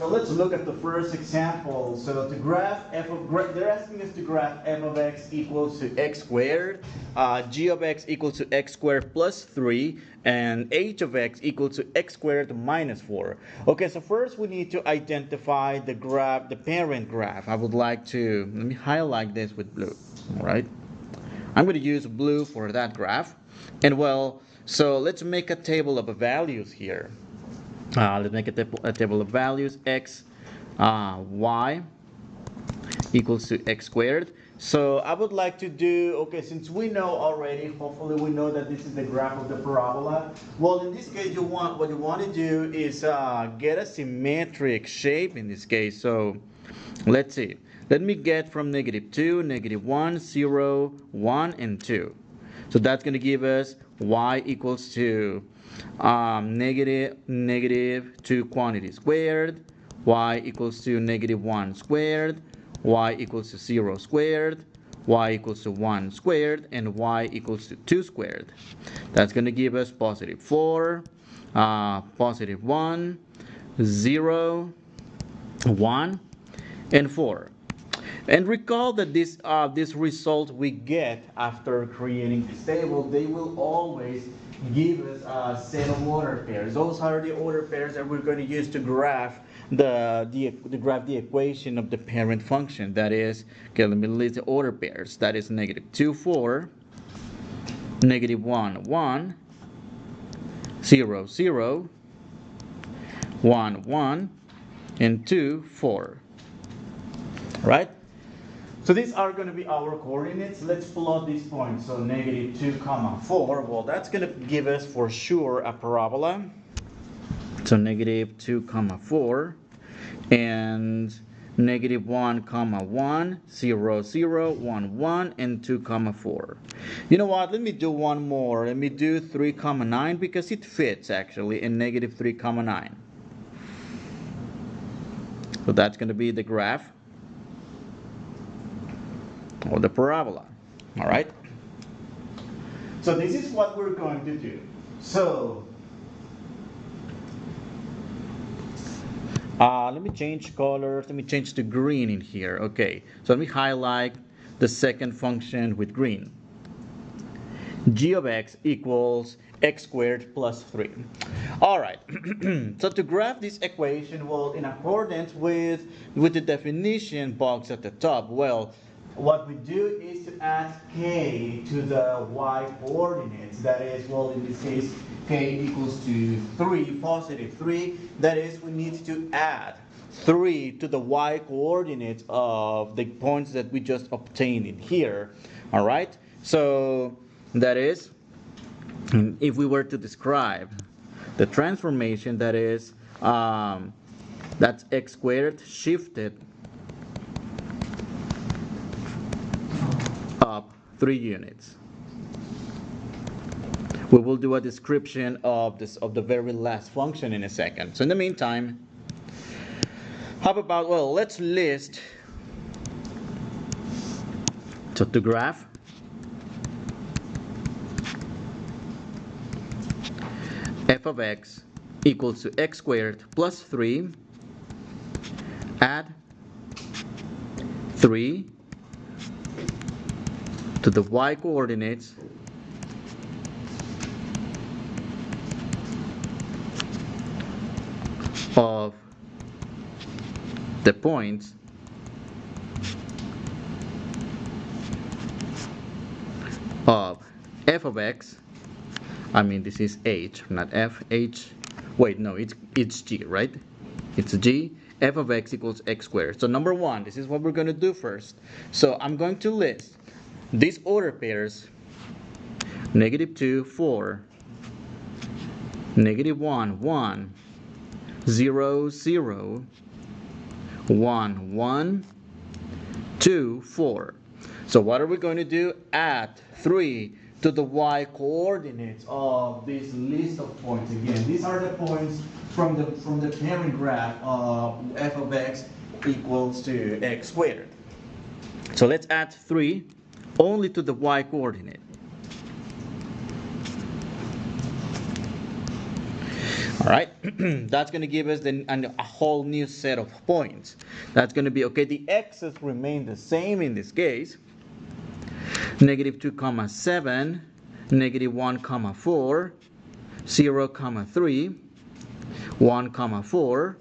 so let's look at the first example. So to graph they're asking us to graph f of x equals to x squared, g of x equals to x squared plus 3, and h of x equals to x squared minus 4. Okay, so first we need to identify the graph, the parent graph. I would like to, let me highlight this with blue, all right? I'm going to use blue for that graph. And well, so let's make a table of values here. Let's make a table of values. X, y equals to x squared. So I would like to do, okay, since we know already, hopefully we know that this is the graph of the parabola. Well, in this case, what you want to do is get a symmetric shape in this case. So let's see. Let me get from -2, -1, 0, 1, and 2. So that's going to give us y equals to negative 2 quantity squared, y equals to -1 squared, y equals to 0 squared, y equals to 1 squared, and y equals to 2 squared. That's going to give us positive 4, positive 1, 0, 1, and 4. And recall that this result we get after creating this table, they will always give us a set of order pairs. Those are the order pairs that we're going to use to graph the equation of the parent function. That is, okay, let me list the order pairs. That is -2, 4, -1, 1, 0, 0, 1, 1, and 2, 4. Right? So these are going to be our coordinates. Let's plot these points. So -2, 4. Well, that's going to give us for sure a parabola. So -2, 4, and -1, 1, 0, 0, 1, 1, and 2, 4. You know what? Let me do one more. Let me do 3, 9 because it fits actually in -3, 9. So that's going to be the graph or the parabola. All right. So this is what we're going to do. So let me change colors. Let me change the green in here. Okay. So let me highlight the second function with green. G of x equals x squared plus 3. All right. So to graph this equation, well, in accordance with the definition box at the top, well, what we do is to add k to the y coordinates. That is, well, in this case, k equals to 3, positive 3. That is, we need to add 3 to the y coordinates of the points that we just obtained in here. All right. So that is, if we were to describe the transformation, that is, that's x squared shifted up 3 units. We will do a description of the very last function in a second. So in the meantime, how about, well, let's list. So to graph f of x equals to x squared plus 3, add 3 to the y coordinates of the points of f of x. I mean, this is h, not f, h. Wait, no, it's g, right? It's g. F of x equals x squared. So number one, this is what we're going to do first. So I'm going to list these order pairs: -2, 4, -1, 1, 0, 0, 1, 1, 2, 4. So what are we going to do? Add 3 to the y coordinates of this list of points. Again, these are the points from the parent graph of f of x equals to x squared. So let's add 3 only to the y coordinate. All right, that's going to give us then a whole new set of points. That's going to be, okay, the x's remain the same in this case. Negative 2 comma 7, negative 1 comma 4, 0 comma 3, 1 comma 4,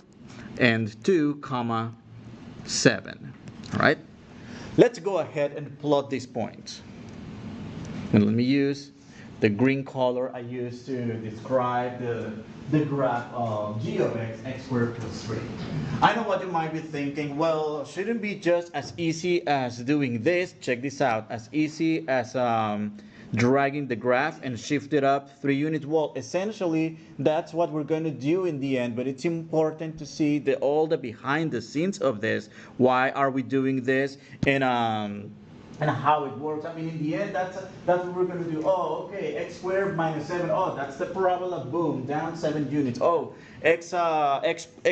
and 2 comma 7. All right, let's go ahead and plot these points. And let me use the green color I used to describe the graph of g of x squared plus 3. I know what you might be thinking, well, shouldn't it be just as easy as doing this? Check this out, as easy as dragging the graph and shift it up 3 units. Well, essentially, that's what we're going to do in the end, but it's important to see all the behind the scenes of this. Why are we doing this? And how it works. I mean, in the end, that's what we're going to do. Oh, okay, x squared minus 7. Oh, that's the parabola. Boom, down 7 units. Oh, x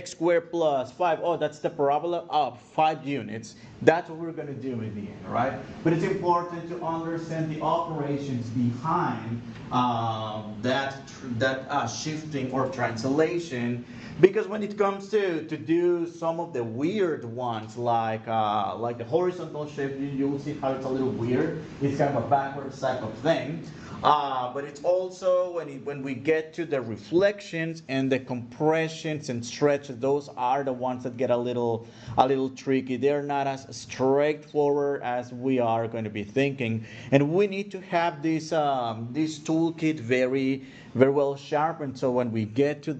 squared plus 5. Oh, that's the parabola. Up 5 units. That's what we're going to do in the end, right? But it's important to understand the operations behind that shifting or translation. Because when it comes to do some of the weird ones, like the horizontal shift, you'll see how it's a little weird. It's kind of a backwards type of thing. But it's also when we get to the reflections and the compressions and stretches, those are the ones that get a little tricky. They're not as straightforward as we are going to be thinking, and we need to have this toolkit very very well sharpened. So when we get to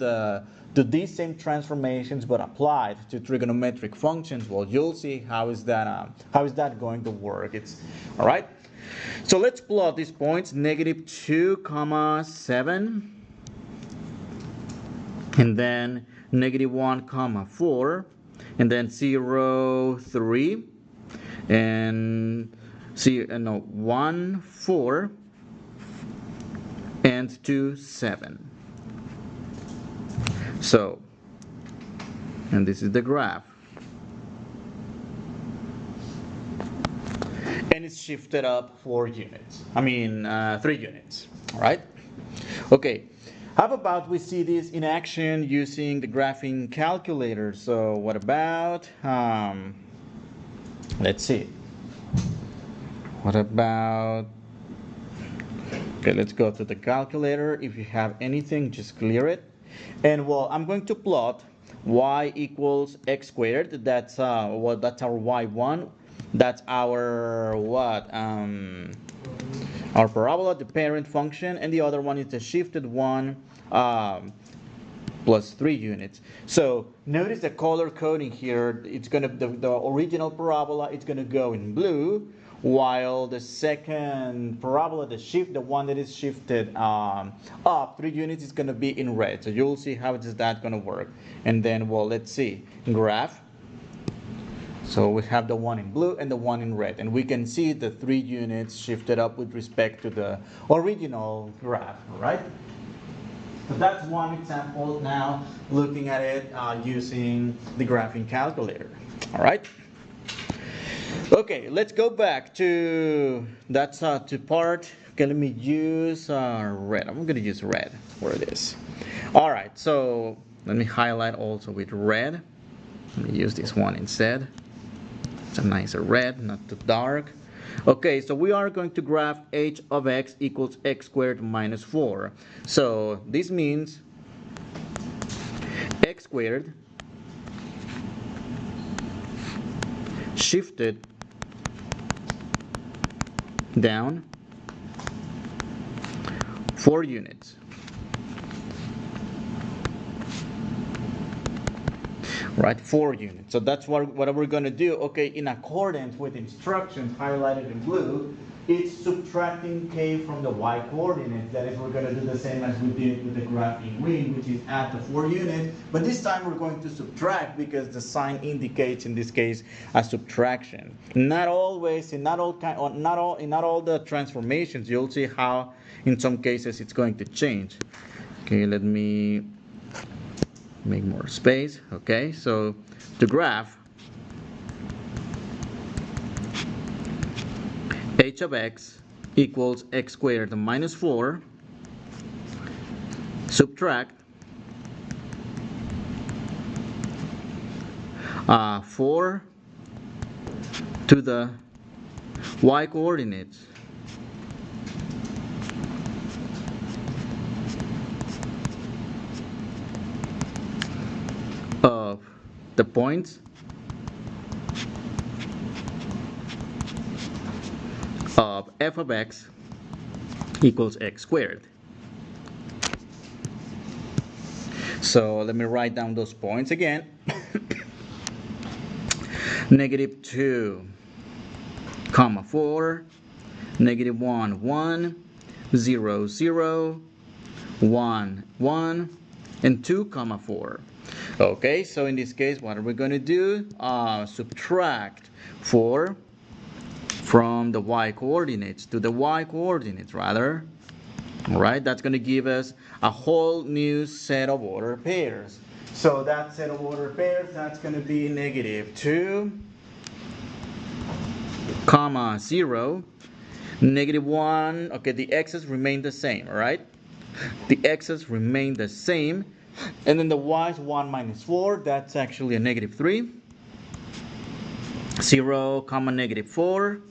these same transformations but applied to trigonometric functions, well, you'll see how is that going to work. It's all right. So let's plot these points: negative 2 comma 7, and then negative 1 comma 4, and then 0 3, and 1 4, and 2 7. So, and this is the graph, and it's shifted up 4 units. I mean 3 units. All right. Okay. How about we see this in action using the graphing calculator? So what about let's see. What about? Okay, let's go to the calculator. If you have anything, just clear it. And well, I'm going to plot y equals x squared. That's that's our y1. That's our what? Our parabola, the parent function, and the other one is the shifted one plus 3 units. So notice the color coding here. It's gonna the original parabola. It's gonna go in blue, while the second parabola, the one that is shifted up 3 units, is going to be in red. So you'll see how is that going to work. And then, well, let's see, graph. So we have the one in blue and the one in red, and we can see the 3 units shifted up with respect to the original graph, right? So that's one example. Now looking at it using the graphing calculator. All right. Okay, let's go back to to part. Okay, let me use red. I'm going to use red for this. All right, so let me highlight also with red. Let me use this one instead. It's a nicer red, not too dark. Okay, so we are going to graph h of x equals x squared minus 4. So this means x squared shifted down 4 units. Right, 4 units. So that's what we're going to do. Okay, in accordance with instructions highlighted in blue, it's subtracting k from the y coordinate. That is, we're going to do the same as we did with the graph in green, which is add the 4 units. But this time we're going to subtract because the sign indicates, in this case, a subtraction. Not always, in not all the transformations, you'll see how in some cases it's going to change. Okay, let me make more space. Okay, so the graph h of x equals x squared minus 4, subtract 4 to the y coordinates of the points of f of x equals x squared. So let me write down those points again. Negative 2, comma 4, negative 1, 1, 0, 0, 1, 1, and 2, comma 4. Okay, so in this case, what are we going to do? Subtract 4 from the y coordinates to the y coordinates, rather. All right, that's going to give us a whole new set of order pairs. So that set of order pairs, that's going to be negative 2, comma 0, negative 1. Okay, the x's remain the same, all right? The x's remain the same. And then the y's 1 minus 4, that's actually a negative 3. 0, comma negative 4.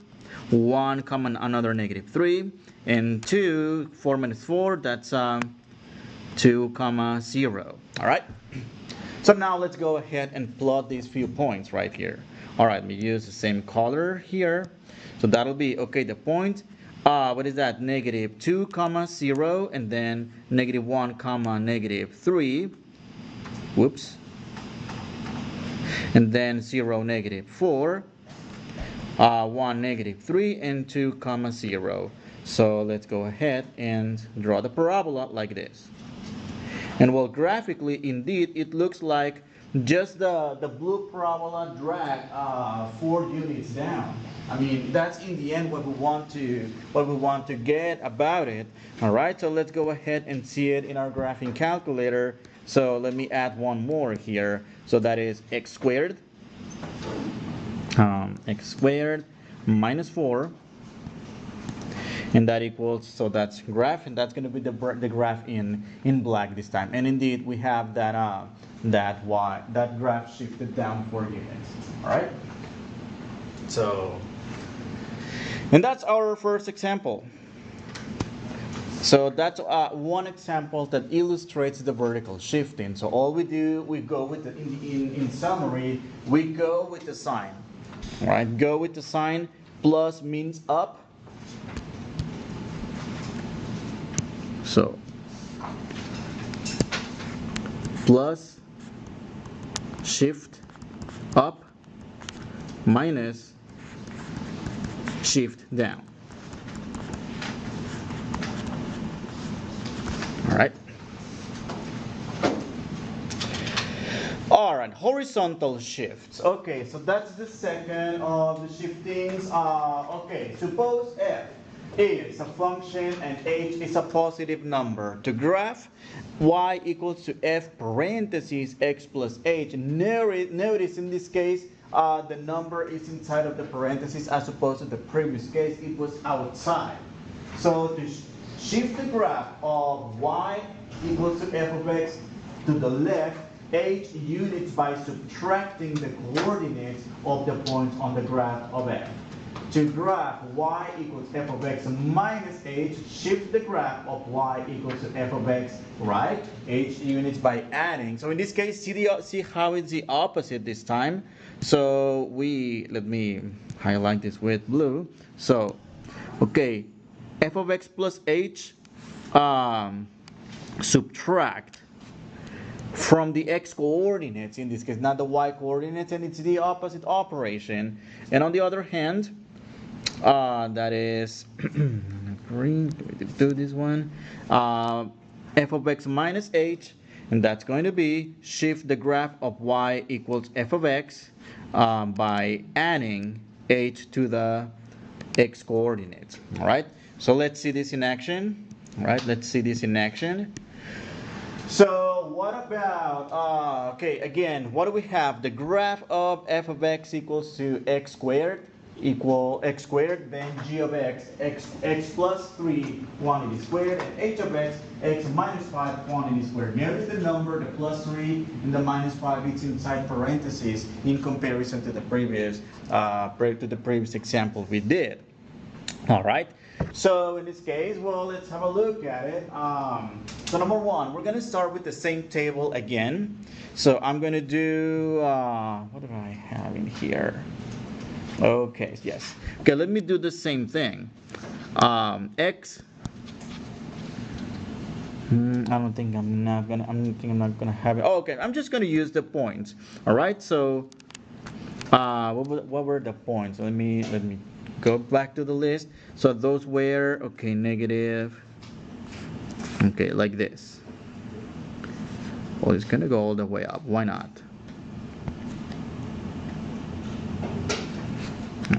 1, comma another negative 3. And 2, 4 minus 4, that's 2, comma 0. All right? So now let's go ahead and plot these few points right here. All right, we use the same color here. So that'll be, okay, the point, what is that? Negative 2, comma 0, and then negative 1, comma negative 3. Whoops. And then 0, negative 4. 1, negative 3, and 2, comma 0. So let's go ahead and draw the parabola like this. And well, graphically, indeed, it looks like just the blue parabola drag 4 units down. I mean, that's in the end what we want to get about it. All right, so let's go ahead and see it in our graphing calculator. So let me add one more here. So that is x squared. X squared minus 4. And that equals, so that's graph, and that's going to be the graph in black this time. And indeed, we have that that graph shifted down 4 units. All right. So, and that's our first example. So that's one example that illustrates the vertical shifting. So all we do, we go with the, in summary, we go with the sign. All right, go with the sign. Plus means up. So plus shift up minus shift down. All right. All right, horizontal shifts. Okay, so that's the second of the shiftings. Okay, suppose f is a function and h is a positive number. To graph y equals to f parentheses x plus h. Notice in this case, the number is inside of the parentheses as opposed to the previous case, it was outside. So to shift the graph of y equals to f of x to the left, h units by subtracting the coordinates of the points on the graph of f. To graph y equals f of x minus h, shift the graph of y equals to f of x, right? H units by adding. So in this case, see how it's the opposite this time. So let me highlight this with blue. So, okay, f of x plus h, subtract from the x coordinates, in this case, not the y coordinates, and it's the opposite operation. And on the other hand, that is green. Let me do this one. F of x minus h, and that's going to be shift the graph of y equals f of x by adding h to the x coordinates. All right. So let's see this in action. All right. Let's see this in action. So what about, okay, again, what do we have? The graph of f of x equals to x squared equal x squared, then g of x plus 3 quantity squared, and h of x minus 5 quantity squared. Notice the number, the plus 3 and the minus 5, it's inside parentheses in comparison to the previous example we did. All right. So in this case, well, let's have a look at it. So number one, we're going to start with the same table again. So I'm going to do, what do I have in here? Okay, yes. Okay, let me do the same thing. X. I think I'm not gonna have it. Oh, okay, I'm just gonna use the points. All right. So, what were the points? Let me go back to the list. So those were okay, negative. Okay, like this. Well, it's gonna go all the way up. Why not?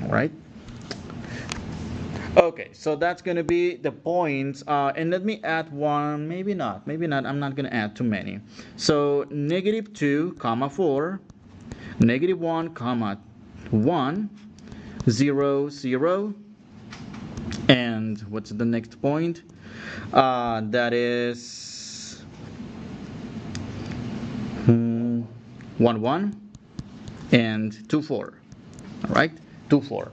All right. Okay, so that's going to be the points. And let me add one, maybe not. I'm not going to add too many. So negative 2, comma 4, negative 1, comma 1, 0, 0. And what's the next point? That is 1, 1, and 2, 4. All right, 2, 4.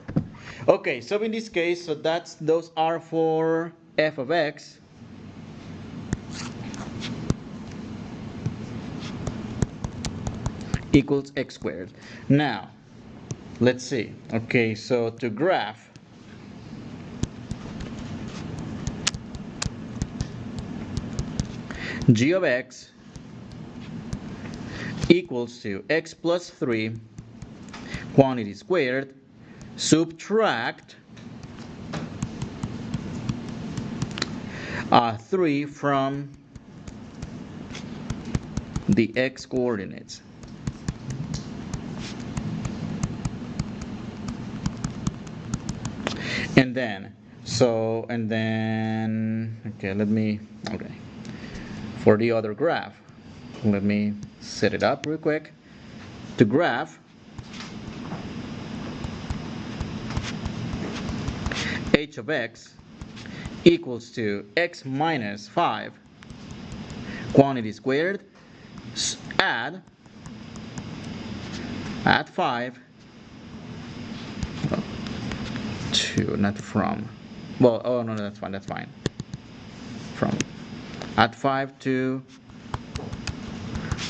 Okay, so in this case, so those are for f of x. Equals x squared. Now, let's see. Okay, so to graph g of x equals to x plus 3 quantity squared, subtract 3 from the x coordinates. And then, okay, for the other graph, let me set it up real quick. To graph h of x equals to x minus 5 quantity squared, add 5 to, not from, well, oh no, that's fine, from, add 5 to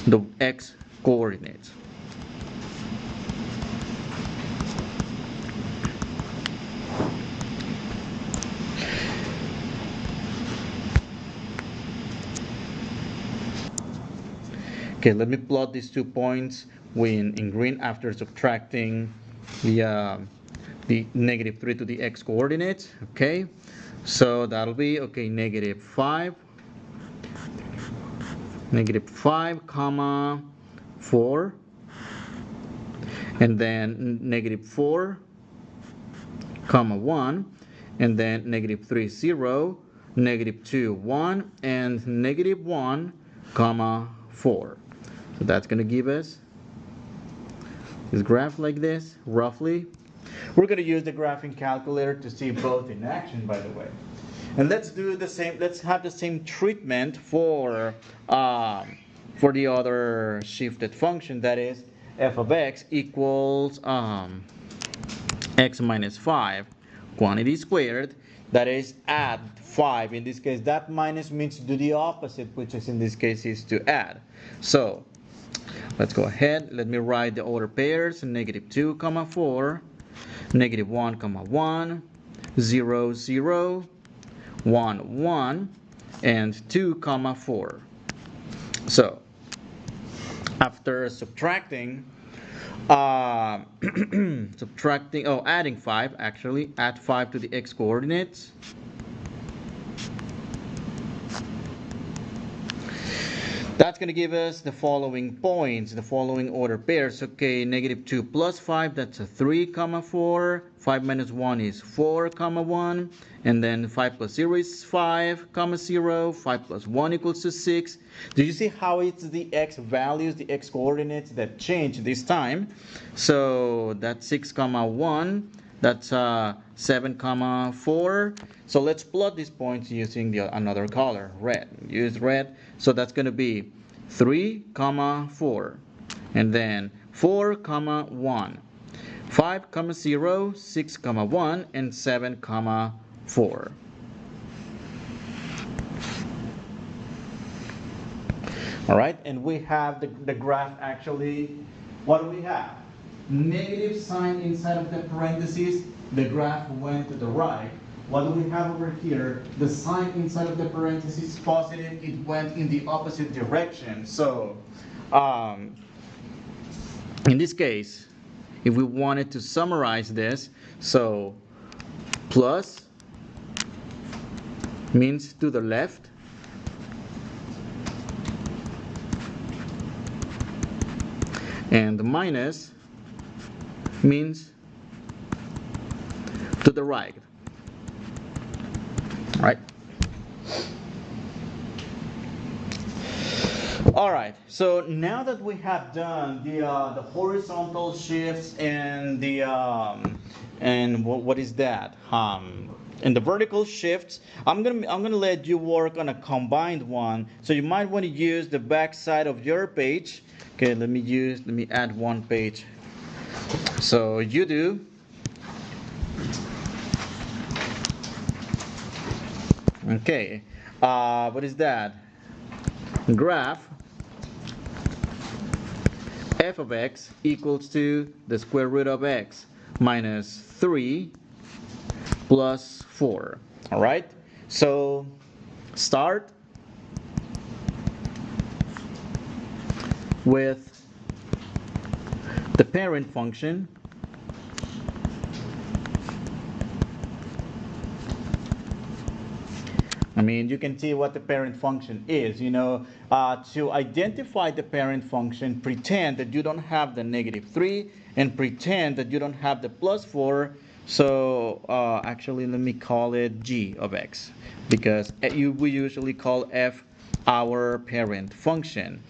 the x coordinates. Okay, let me plot these 2 points in green after subtracting the negative 3 to the x coordinates. Okay, so that'll be okay, negative 5 comma 4, and then negative 4 comma 1, and then negative 3 0, negative 2 1, and negative 1 comma 4. So that's going to give us this graph like this, roughly. We're going to use the graphing calculator to see both in action, by the way. And let's do the same. Let's have the same treatment for the other shifted function. That is, f of x equals x minus 5 quantity squared. That is, add 5. In this case, that minus means to do the opposite, which is in this case is to add. So let's go ahead. Let me write the order pairs: negative 2 comma 4, negative 1 comma 1, 0 0, 1 1, and 2 comma 4. So after subtracting adding 5, actually add 5 to the x coordinates. That's going to give us the following points, the following order pairs. Okay, negative 2 plus 5, that's a 3 comma 4. 5 minus 1 is 4 comma 1. And then 5 plus 0 is 5 comma 0. 5 plus 1 equals to 6. Do you see how it's the x values, the x coordinates that change this time? So that's 6 comma 1. That's 7 comma 4. So let's plot these points using another color, red. Use red. So that's going to be 3 comma 4, and then 4 comma 1, 5 comma 0, 6 comma 1, and 7 comma 4. All right, and we have the graph actually. What do we have? Negative sign inside of the parentheses. The graph went to the right. What do we have over here? The sign inside of the parentheses positive. It went in the opposite direction. So in this case, if we wanted to summarize this, so plus means to the left, and minus means to the right. Right? All right. So now that we have done the horizontal shifts and the and what is that? And the vertical shifts, I'm gonna let you work on a combined one. So you might want to use the back side of your page. Okay, let me add one page. So you do. Okay, what is that? Graph f of x equals to the square root of x minus 3 plus 4. All right, so start with the parent function. I mean, you can see what the parent function is. You know, to identify the parent function, pretend that you don't have the negative 3 and pretend that you don't have the plus 4. So actually, let me call it g of x, because we usually call f our parent function.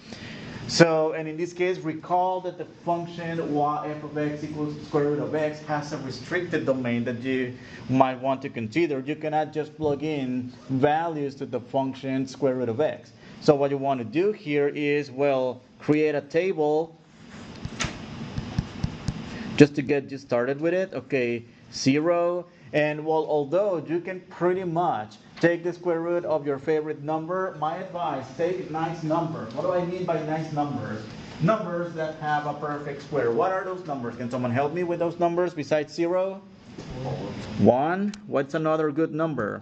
So, and in this case, recall that the function f of x equals square root of x has a restricted domain that you might want to consider. You cannot just plug in values to the function square root of x. So what you want to do here is, well, create a table just to get you started with it. Okay, 0. And well, although you can pretty much take the square root of your favorite number, my advice, take nice numbers. What do I mean by nice numbers? Numbers that have a perfect square. What are those numbers? Can someone help me with those numbers besides 0? 1. What's another good number?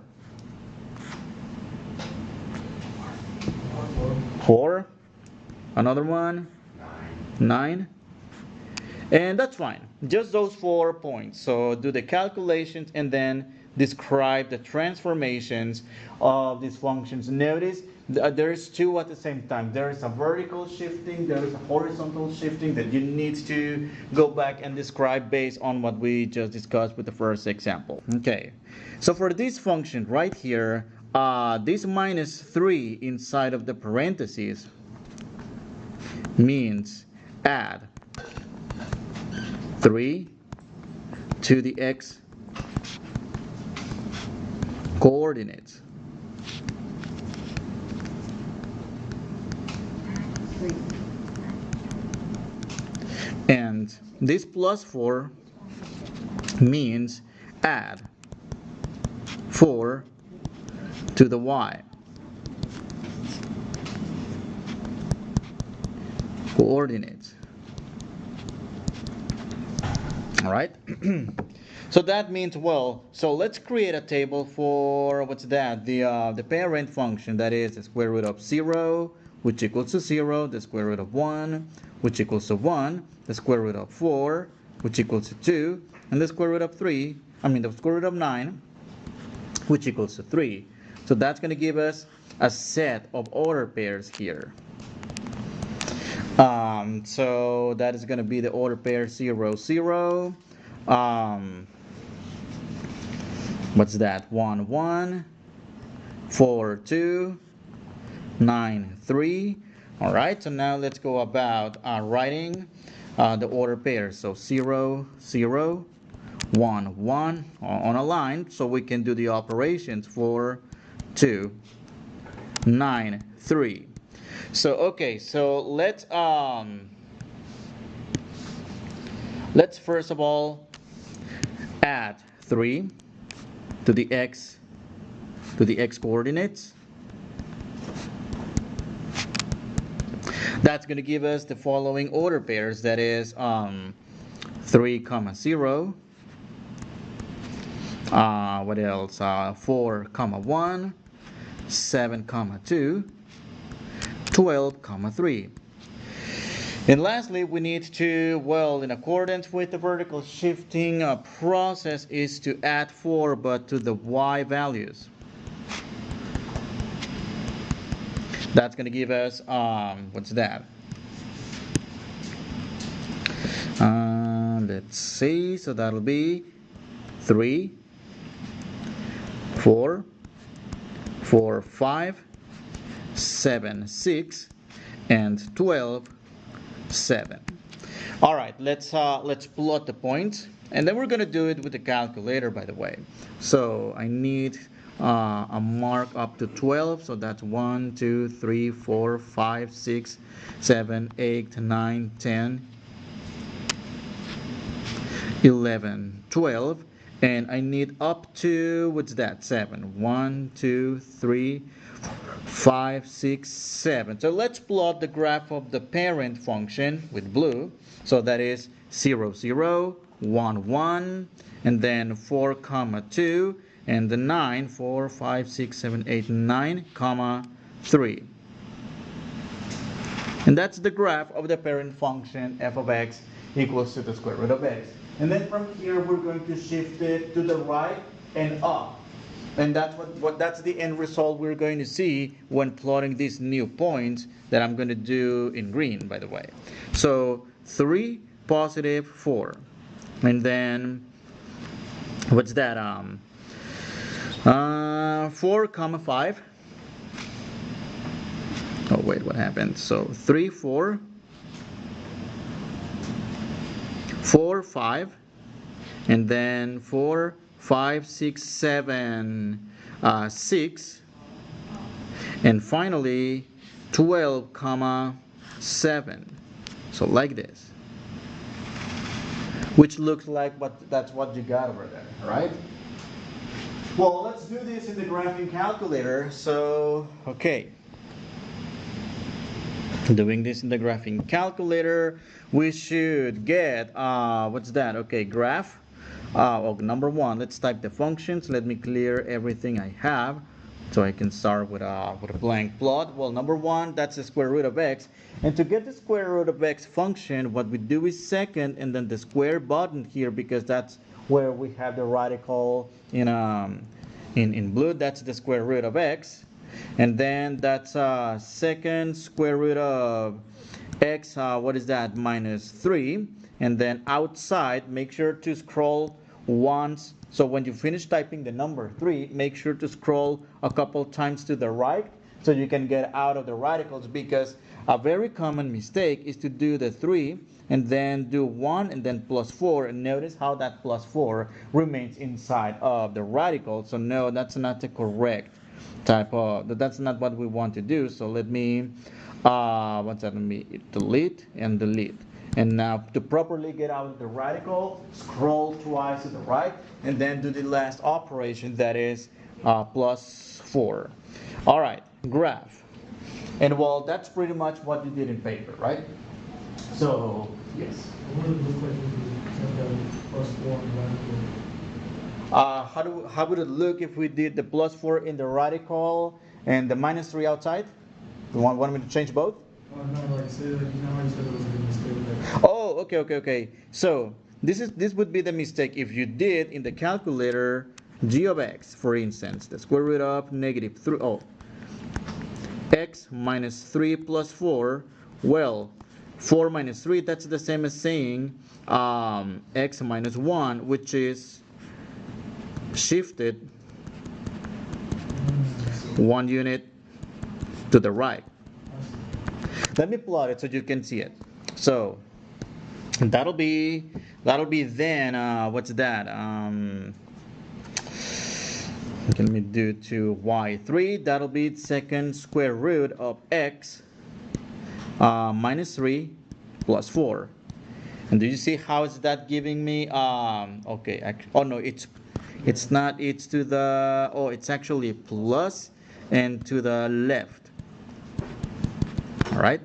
4. Another one? 9. And that's fine. Just those 4 points. So do the calculations and then describe the transformations of these functions. Notice there is 2 at the same time. There is a vertical shifting, there is a horizontal shifting that you need to go back and describe based on what we just discussed with the first example. Okay, so for this function right here, this minus 3 inside of the parentheses means add 3 to the x coordinates. And this plus 4 means add 4 to the y coordinates. All right. So that means, well, so let's create a table for, what's that? The parent function, that is the square root of 0, which equals to 0, the square root of 1, which equals to 1, the square root of 4, which equals to 2, and the square root of 3, the square root of 9, which equals to 3. So that's going to give us a set of order pairs here. So that is going to be the order pair 0, 0. What's that? 1, 1, 4, 2, 9, 3. All right, so now let's go about writing the order pairs. So 0, 0, 1, 1 on a line, so we can do the operations. 4, 2, 9, 3. So okay, so let's first of all add 3 to the x coordinates. That's going to give us the following order pairs, that is 3 comma 0, what else, 4 comma 1, 7 comma 2, 12 comma 3. And lastly, we need to, well, in accordance with the vertical shifting process, is to add 4 but to the y values. That's going to give us, what's that? Let's see, so that'll be 3, 4, 4, 5, 7, 6, and 12, 7. All right, let's plot the points, and then we're going to do it with the calculator, by the way. So I need a mark up to 12, so that's 1, 2, 3, 4, 5, 6, 7, 8, 9, 10, 11, 12, and I need up to, what's that, 7. 1, 2, 3, 5, 6, 7. So let's plot the graph of the parent function with blue. So that is 0, 0, 1, 1, and then 4 comma 2, and the 9, 4, 5, 6, 7, 8, 9 comma 3. And that's the graph of the parent function f of x equals to the square root of x. And then from here we're going to shift it to the right and up. And that's that's the end result we're going to see when plotting these new points that I'm going to do in green, by the way. So 3, positive 4. And then what's that? 4 comma 5. Oh wait, what happened? So 3, 4, 4, 5, and then 4, 5, 6, 7, 6, and finally 12 comma 7. So like this, which looks like that's what you got over there, right? Well, let's do this in the graphing calculator. So okay, doing this in the graphing calculator, we should get what's that? Okay, graph. Number 1, let's type the functions. Let me clear everything I have so I can start with a blank plot. Well, number 1, that's the square root of x. And to get the square root of x function, what we do is second and then the square button here, because that's where we have the radical in blue. That's the square root of x. And then that's second square root of x, what is that, minus 3. And then outside, make sure to scroll once. So when you finish typing the number 3, make sure to scroll a couple times to the right so you can get out of the radicals, because a very common mistake is to do the 3 and then do 1 and then plus 4, and notice how that plus 4 remains inside of the radical. So no, that's not the correct type of, that's not what we want to do. So let me what's that, let me delete and delete. And now to properly get out of the radical, scroll twice to the right and then do the last operation, that is plus 4. All right, graph. And well, that's pretty much what you did in paper, right? So yes. What would it look like if we had the plus 4 in radical? How would it look if we did the plus 4 in the radical and the minus 3 outside? You want me to change both? No, like say, like, you know how you said it was a good mistake. Oh, okay. So this would be the mistake if you did in the calculator g of x, for instance, the square root of negative 3. Oh, x minus 3 plus 4. Well, 4 minus 3, that's the same as saying x minus 1, which is shifted 1 unit to the right. Let me plot it so you can see it. So That'll be then what's that? Let me do to y3. That'll be second square root of x minus 3 plus 4. And do you see how is that giving me okay, oh no, it's not, it's to the, oh, it's actually plus and to the left. All right,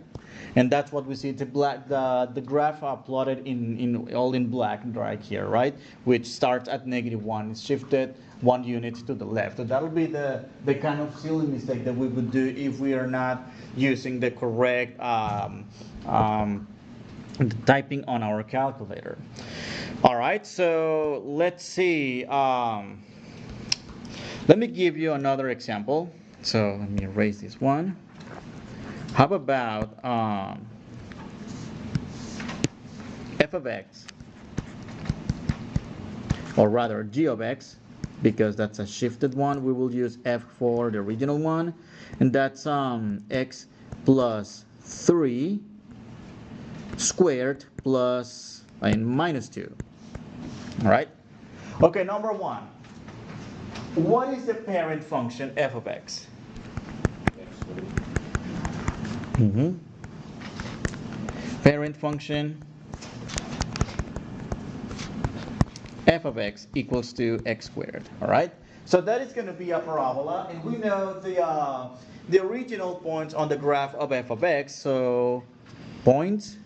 and that's what we see. The black, the graph plotted in all in black right here, right, which starts at -1. It's shifted 1 unit to the left. So that'll be the kind of silly mistake that we would do if we are not using the correct typing on our calculator. All right, so let's see. Let me give you another example. So let me erase this one. How about f of x, or rather g of x, because that's a shifted one. We will use f for the original one, and that's x plus 3 squared plus minus 2. All right. Okay, number one. What is the parent function f of x? Parent function f of x equals to x squared. All right. So that is going to be a parabola, and we know the original points on the graph of f of x. So points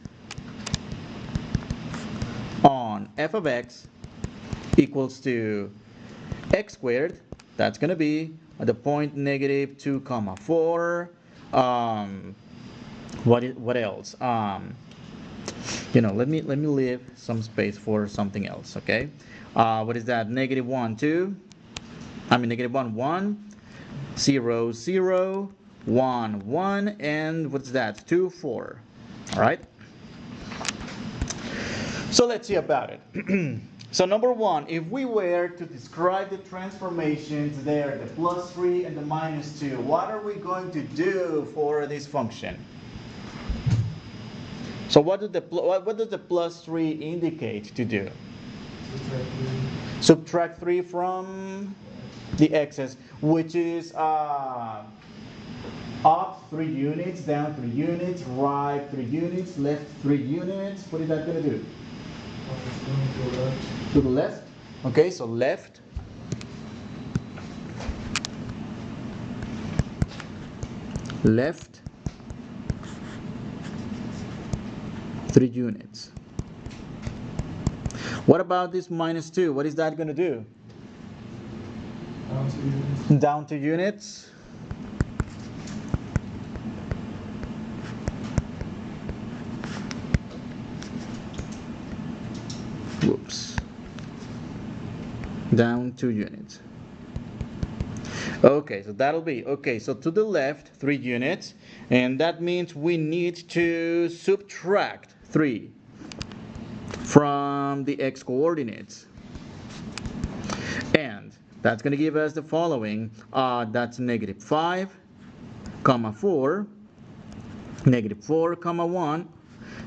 on f of x equals to x squared. That's going to be the point -2, 4. What else? Let me leave some space for something else. Okay. What is that? -1, 2. I mean -1, 1, 0, 0, 1, 1, and what's that? 2, 4. All right. So let's see about it. So number one, if we were to describe the transformations there, the +3 and the -2, what are we going to do for this function? So what does the +3 indicate to do? Subtract 3 from the x's, which is up 3 units, down 3 units, right 3 units, left 3 units. What is that going to do? To the left. Okay, so left. Left 3 units. What about this -2? What is that going to do? Down 2 units. Whoops. Down 2 units. Okay, so that'll be, okay, so to the left 3 units, and that means we need to subtract 3 from the x coordinates, and that's going to give us the following. That's -5, 4, -4, 1,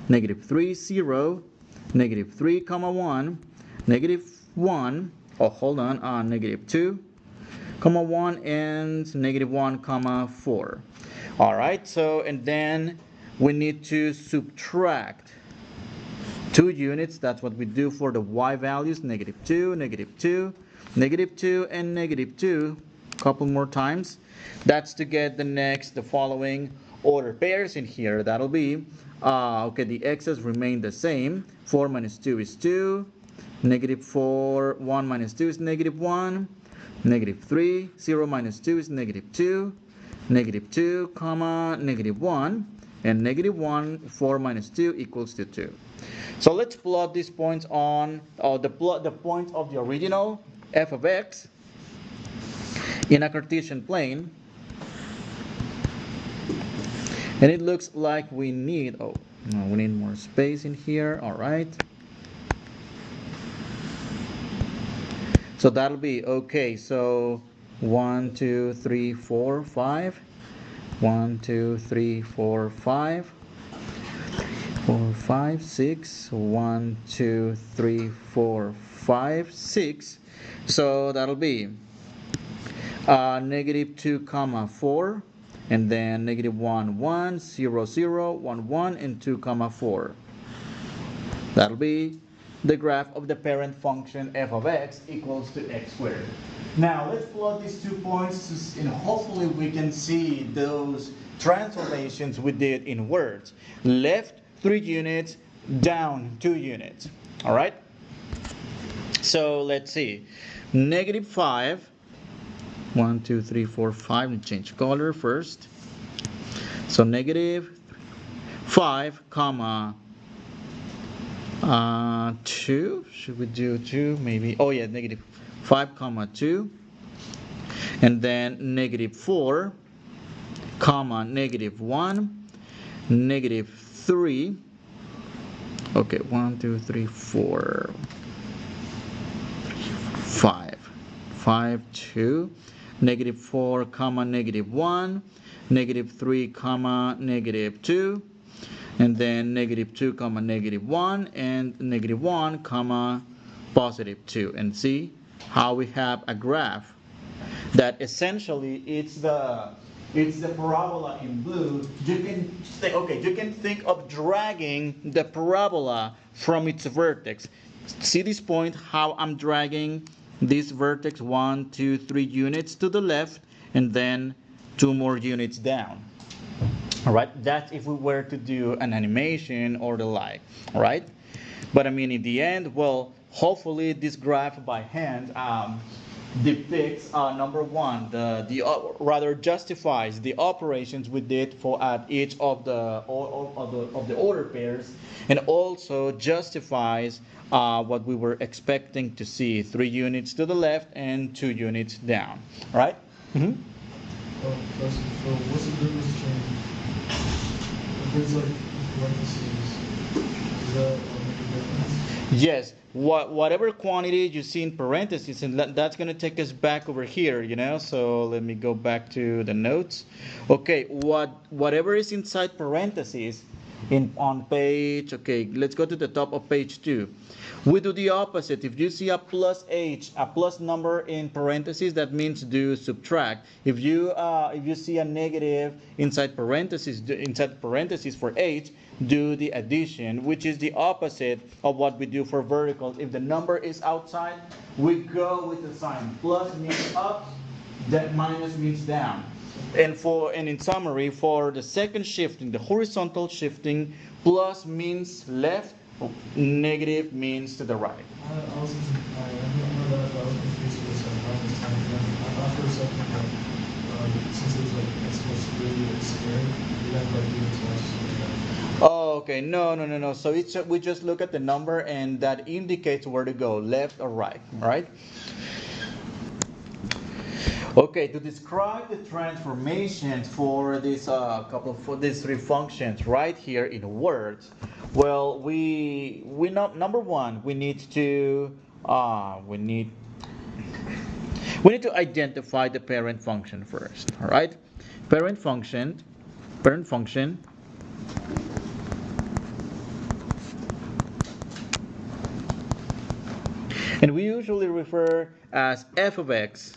-3, 0, -3, 1, -1, oh hold on, -2, 1, and -1, 4. All right, so and then we need to subtract 2 units. That's what we do for the y values. -2, -2, -2, and -2. Couple more times. That's to get the following order pairs in here. That'll be okay, the x's remain the same. 4 minus 2 is 2. -4, 1 minus 2 is -1. -3, 0 minus 2 is -2. -2, -1. And -1, 4 minus 2 equals to 2. So let's plot these points on the points of the original f of x in a Cartesian plane. And it looks like we need, oh, no, we need more space in here. All right. So that'll be, okay, so 1, 2, 3, 4, 5. 1, 2, 3, 4, 5. 4, 5, 6, 1, 2, 3, 4, 5, 6. So that'll be negative 2 comma 4, and then negative 1 1 0 0 1 1 and 2 comma 4. That'll be the graph of the parent function f of x equals to x squared. Now let's plot these 2 points and hopefully we can see those transformations we did in words. Left 3 units, down 2 units. All right? So let's see. Negative 5. 1, 2, 3, 4, 5. And change color first. So negative 5, comma 2. Should we do 2? Maybe. Oh yeah, negative 5, comma 2. And then negative 4, comma negative 1, negative 3. Okay, 1, 2, 3, 4, 5. 5, 2. Negative 4, comma negative 1. Negative 3, comma negative 2. And then negative 2 comma negative 1 and negative 1 comma positive 2. And see how we have a graph that essentially it's the parabola in blue. You can think of dragging the parabola from its vertex. See this point, how I'm dragging this vertex 1, 2, 3 units to the left and then 2 more units down. All right, that's if we were to do an animation or the like. All right, but I mean in the end, well, hopefully this graph by hand depicts number one, rather justifies the operations we did for at each of the order pairs, and also justifies what we were expecting to see: 3 units to the left and 2 units down. All right. Mm-hmm. So what's the difference between things like parentheses? Does that make a difference? Yes, whatever quantity you see in parentheses, and that's going to take us back over here, you know. So let me go back to the notes. Okay, whatever is inside parentheses on page, okay, let's go to the top of page 2. We do the opposite. If you see a plus h, a plus number in parentheses, that means do subtract. If you see a negative inside parentheses for h, do the addition, which is the opposite of what we do for verticals. If the number is outside, we go with the sign. Plus means up, that minus means down. And in summary, for the second shifting, the horizontal shifting, plus means left, negative means to the right. I was confused with some practice time. I thought for a second that since it was like x plus 3 x squared, you have like do it twice. Oh, okay. No. So we just look at the number and that indicates where to go, left or right. All right. Okay, to describe the transformations for these these 3 functions right here in words, well, we know, number one, we need to identify the parent function first. All right, parent function. And we usually refer as f of x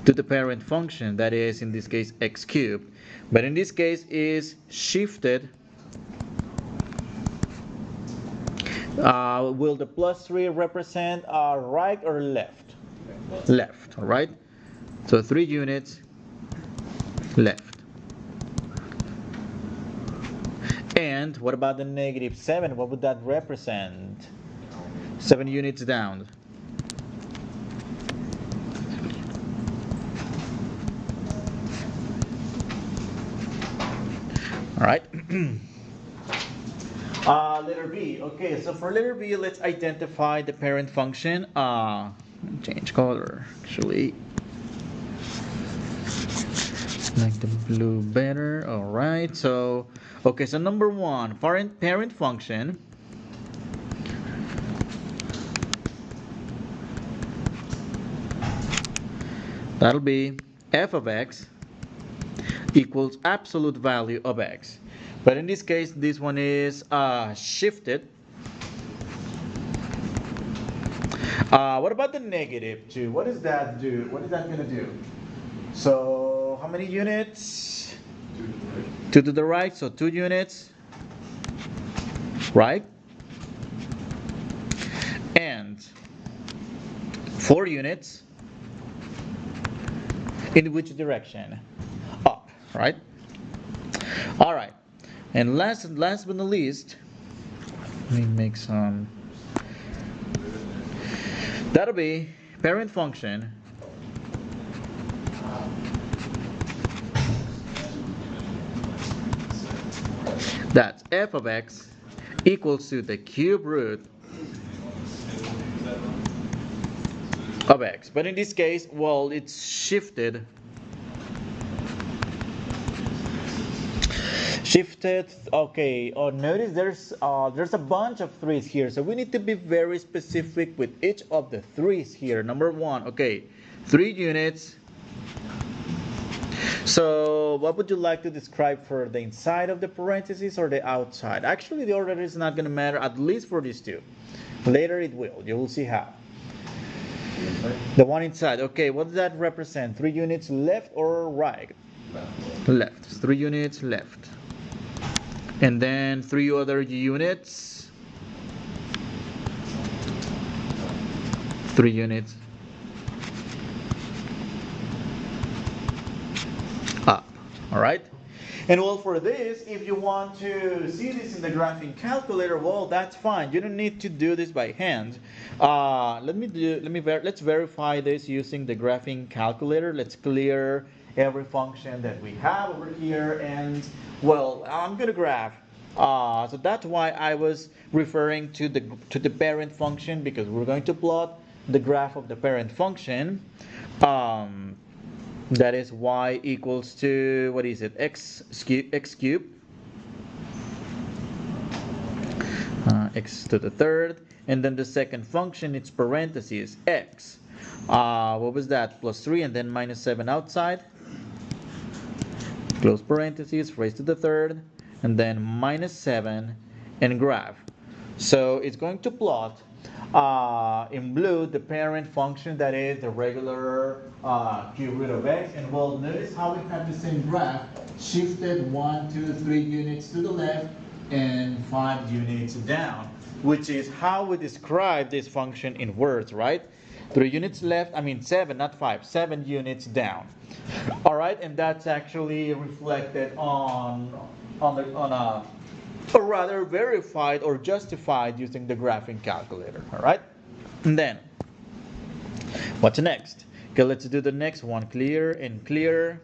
to the parent function, that is in this case x cubed, but in this case is shifted. Will the plus 3 represent right or left? Left, all right? So 3 units left. And what about the negative 7? What would that represent? 7 units down. All right. Letter B. Okay, so for letter B, let's identify the parent function. Change color, actually. Like the blue better. All right. So, okay. So number one, parent function. That'll be f of x equals absolute value of x. But in this case, this one is shifted. What about the negative 2? What does that do? What is that going to do? So how many units? 2 to the right, so 2 units, right? And 4 units in which direction? Up, right? All right. And last but not least, let me make some. That'll be parent function. That's f of x equals to the cube root of x. But in this case, well, it's shifted. Okay. Oh, notice there's a bunch of 3's here, so we need to be very specific with each of the 3's here. Number 1, okay, 3 units. So what would you like to describe for the inside of the parentheses or the outside? Actually, the order is not going to matter, at least for these two. Later it will. You will see how. The one inside. Okay, what does that represent? 3 units left or right? Left. 3 units left. And then 3 other units. 3 units up. All right. And well, for this, if you want to see this in the graphing calculator, well, that's fine. You don't need to do this by hand. Let's verify this using the graphing calculator. Let's clear every function that we have over here, and well, I'm gonna graph. So that's why I was referring to the parent function, because we're going to plot the graph of the parent function. That is y equals to, what is it, x cubed, x to the third, and then the second function, it's parentheses, x. What was that? Plus 3 and then minus 7 outside. Close parentheses, raised to the third, and then minus 7 and graph. So it's going to plot in blue the parent function, that is the regular cube root of x. And well, notice how we have the same graph, shifted 1, 2, 3 units to the left and 5 units down, which is how we describe this function in words, right? 3 units left, 7, not 5, 7 units down. All right, and that's actually reflected on a or rather verified or justified using the graphing calculator. All right, and then what's next? Okay, let's do the next one. Clear and clear.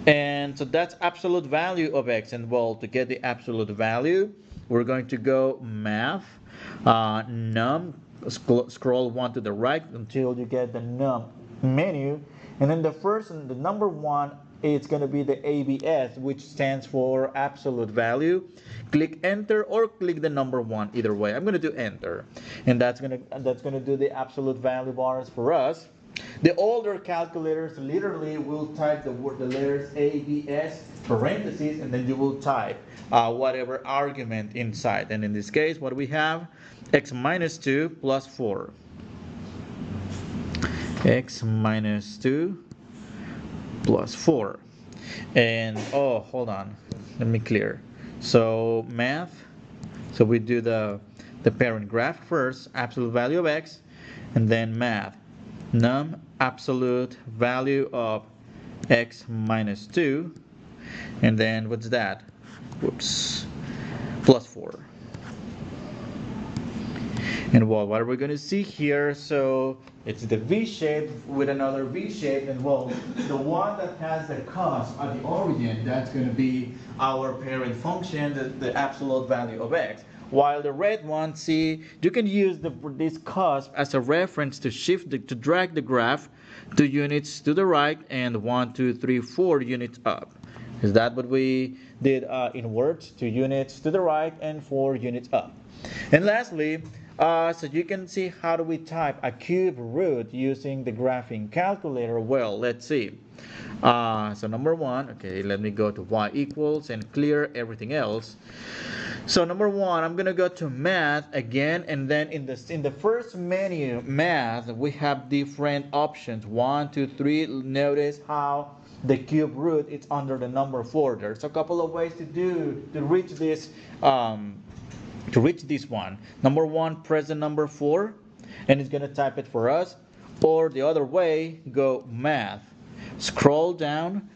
And so that's absolute value of x. And well, to get the absolute value, we're going to go math, num, scroll 1 to the right until you get the num menu. And then the number 1, it's going to be the ABS, which stands for absolute value. Click enter or click the number 1, either way. I'm going to do enter, and that's going to do the absolute value bars for us. The older calculators literally will type the letters ABS parentheses, and then you will type whatever argument inside. And in this case, what we have, x minus 2 plus 4. X minus 2 plus 4. And oh, hold on, let me clear. So math, so we do the parent graph first, absolute value of x, and then math, num absolute value of x minus 2, and then what's that? Whoops, plus 4. And well, what are we going to see here? So it's the V shape with another V shape, and well, the one that has the cusp at the origin, that's going to be our parent function, the absolute value of x. While the red one, see, you can use this cusp as a reference to to drag the graph 2 units to the right and 1, 2, 3, 4 units up. Is that what we did in words? 2 units to the right and 4 units up. And lastly, So you can see how do we type a cube root using the graphing calculator. Well, let's see. So number one, okay, let me go to y equals and clear everything else. So number one, I'm gonna go to math again, and then in the first menu, math, we have different options. 1, 2, 3. Notice how the cube root is under the number 4. There's a couple of ways to reach this one. Number one, press the number 4, and it's gonna type it for us. Or the other way, go math. Scroll down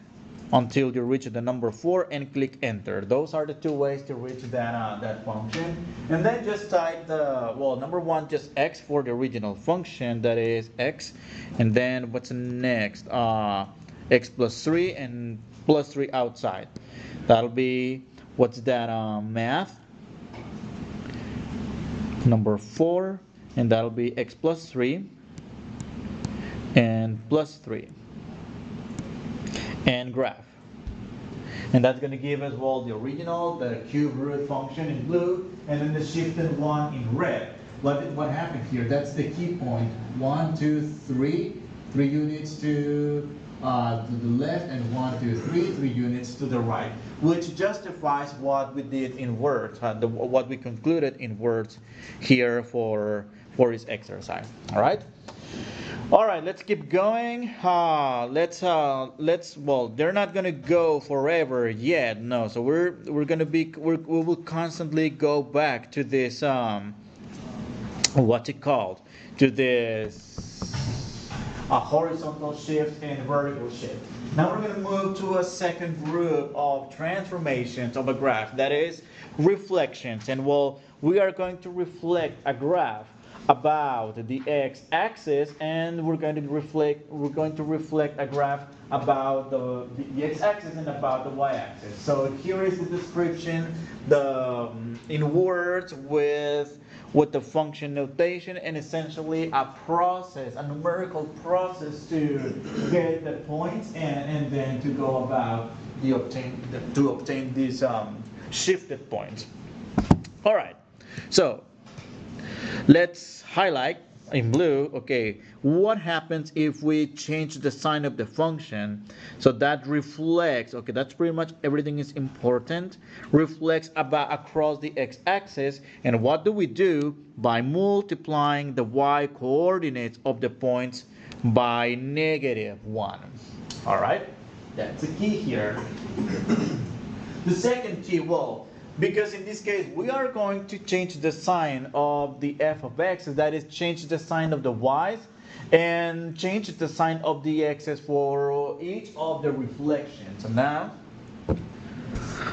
until you reach the number 4 and click enter. Those are the two ways to reach that function. And then just type number one, just x for the original function, that is x. And then what's next? X plus 3 and plus 3 outside. That'll be, what's that, math? Number 4, and that'll be x plus 3 and plus 3. And graph. And that's going to give us, well, the original, the cube root function in blue, and then the shifted one in red. What happened here? That's the key point. 1, 2, 3. 3 units to the left, and 1, 2, 3. 3 units to the right, which justifies what we did in words, what we concluded in words here for this exercise. All right. All right, let's keep going. Well, they're not gonna go forever yet. No, so we will constantly go back to this what's it called? To this horizontal shift and vertical shift. Now we're gonna move to a second group of transformations of a graph, that is reflections. And well, we are going to reflect a graph about the x-axis, and we're going to reflect a graph about the x-axis and about the y-axis. So here is the description, in words with the function notation, and essentially a numerical process to get the points and then to go about to obtain these shifted points. All right, so let's highlight in blue, okay, what happens if we change the sign of the function? So that reflects, okay, that's pretty much everything is important, reflects across the x-axis. And what do we do? By multiplying the y coordinates of the points by -1. All right, that's the key here. The second key, well, because in this case we are going to change the sign of the f of x, that is, change the sign of the y's and change the sign of the x's for each of the reflections. So now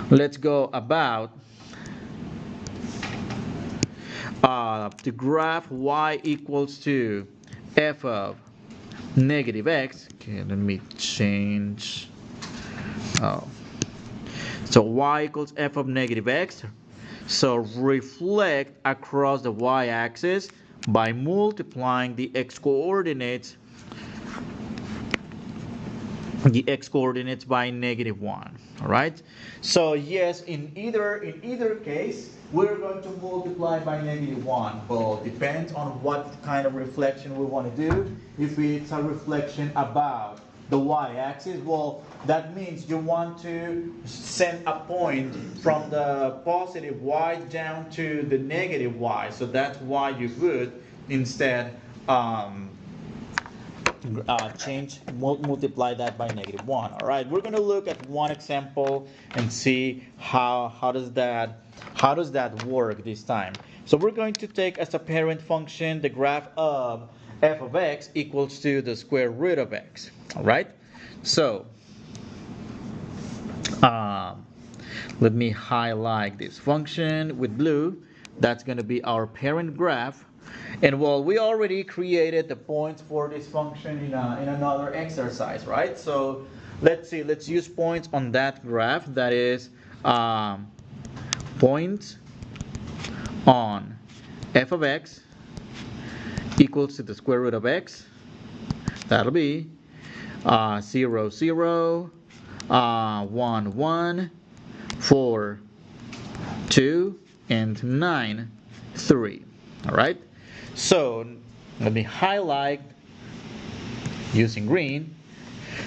let's go about the graph y equals to f of -x. Okay, let me change. So y equals f of -x. So reflect across the y-axis by multiplying the x coordinates by -1. All right. So yes, in either case, we're going to multiply by -1. Well, depends on what kind of reflection we want to do. If it's a reflection about the y-axis, well, that means you want to send a point from the positive y down to the negative y. So that's why you would instead multiply that by -1. All right, we're going to look at one example and see how does that work this time. So we're going to take as a parent function the graph of f of x equals to the square root of x. All right, so let me highlight this function with blue. That's going to be our parent graph. And well, we already created the points for this function in another exercise, right? So let's see, let's use points on that graph. That is point on f of x equals to the square root of x. That'll be 0, 0, 1, 1, 4, 2, and 9, 3. All right. So let me highlight using green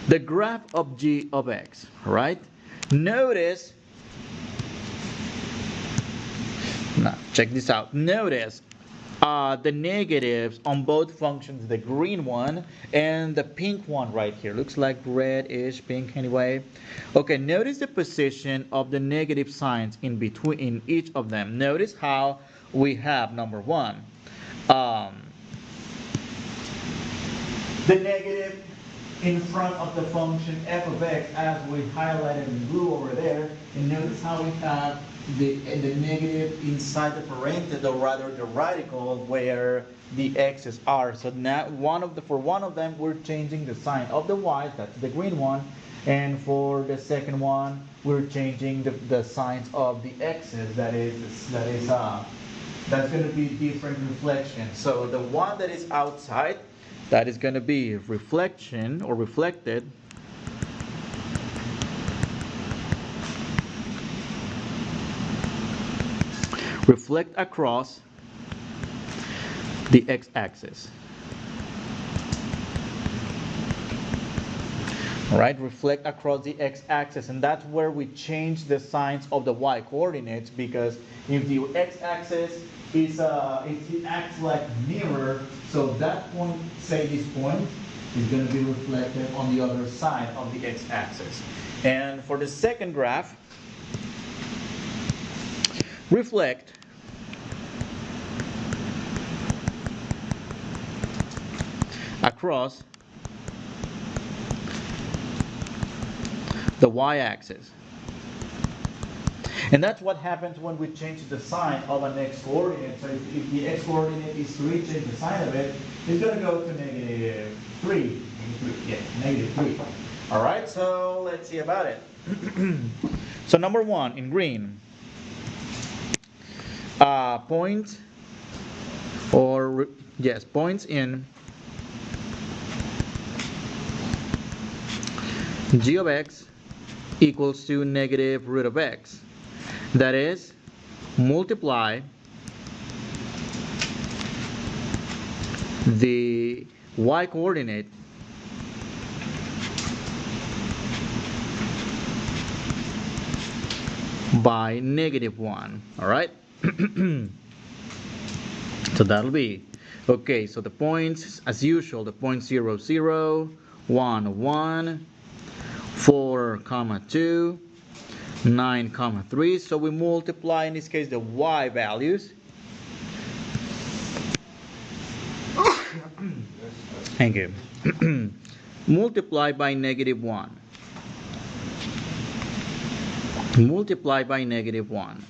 the graph of g of x. All right. Notice. Now check this out. Notice the negatives on both functions, the green one and the pink one right here. Looks like reddish pink anyway. Okay, notice the position of the negative signs in between in each of them. Notice how we have number one. The negative in front of the function f of x as we highlighted in blue over there. And notice how we have the negative inside the parenthesis, or rather the radical where the x's are. So now for one of them we're changing the sign of the y, that's the green one. And for the second one, we're changing the signs of the x's, that's going to be different reflection. So the one that is outside, that is going to be reflection or reflected. Reflect across the x-axis. All right, reflect across the x-axis, and that's where we change the signs of the y-coordinates, because if the x-axis is it acts like a mirror, so that point, say this point, is going to be reflected on the other side of the x-axis. And for the second graph, reflect across the y-axis. And that's what happens when we change the sign of an x-coordinate. So if the x-coordinate is 3, change the sign of it, it's going to go to negative 3. Yeah, negative 3. All right, so let's see about it. So number one, in green, points in g of x equals to negative root of x. That is, multiply the y-coordinate by negative 1. All right? So that'll be, okay, so the points, as usual, the points 0, 0, 1, 1, 4, 2, 9, 3. So we multiply, in this case, the y values. Thank you. Multiply by negative 1. Multiply by negative 1.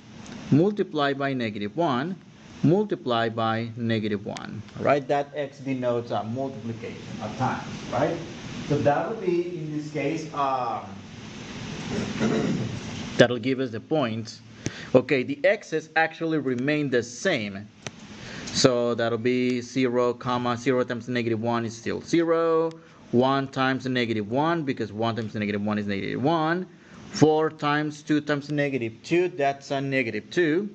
Multiply by negative 1. Multiply by negative 1. Right? That x denotes a multiplication of times. Right? So that would be, in this case, that'll give us the points. Okay, the x's actually remain the same. So that'll be 0, 0 times negative 1 is still 0. 1 times negative 1, because 1 times negative 1 is negative 1. 4 times 2 times negative 2, that's a negative 2.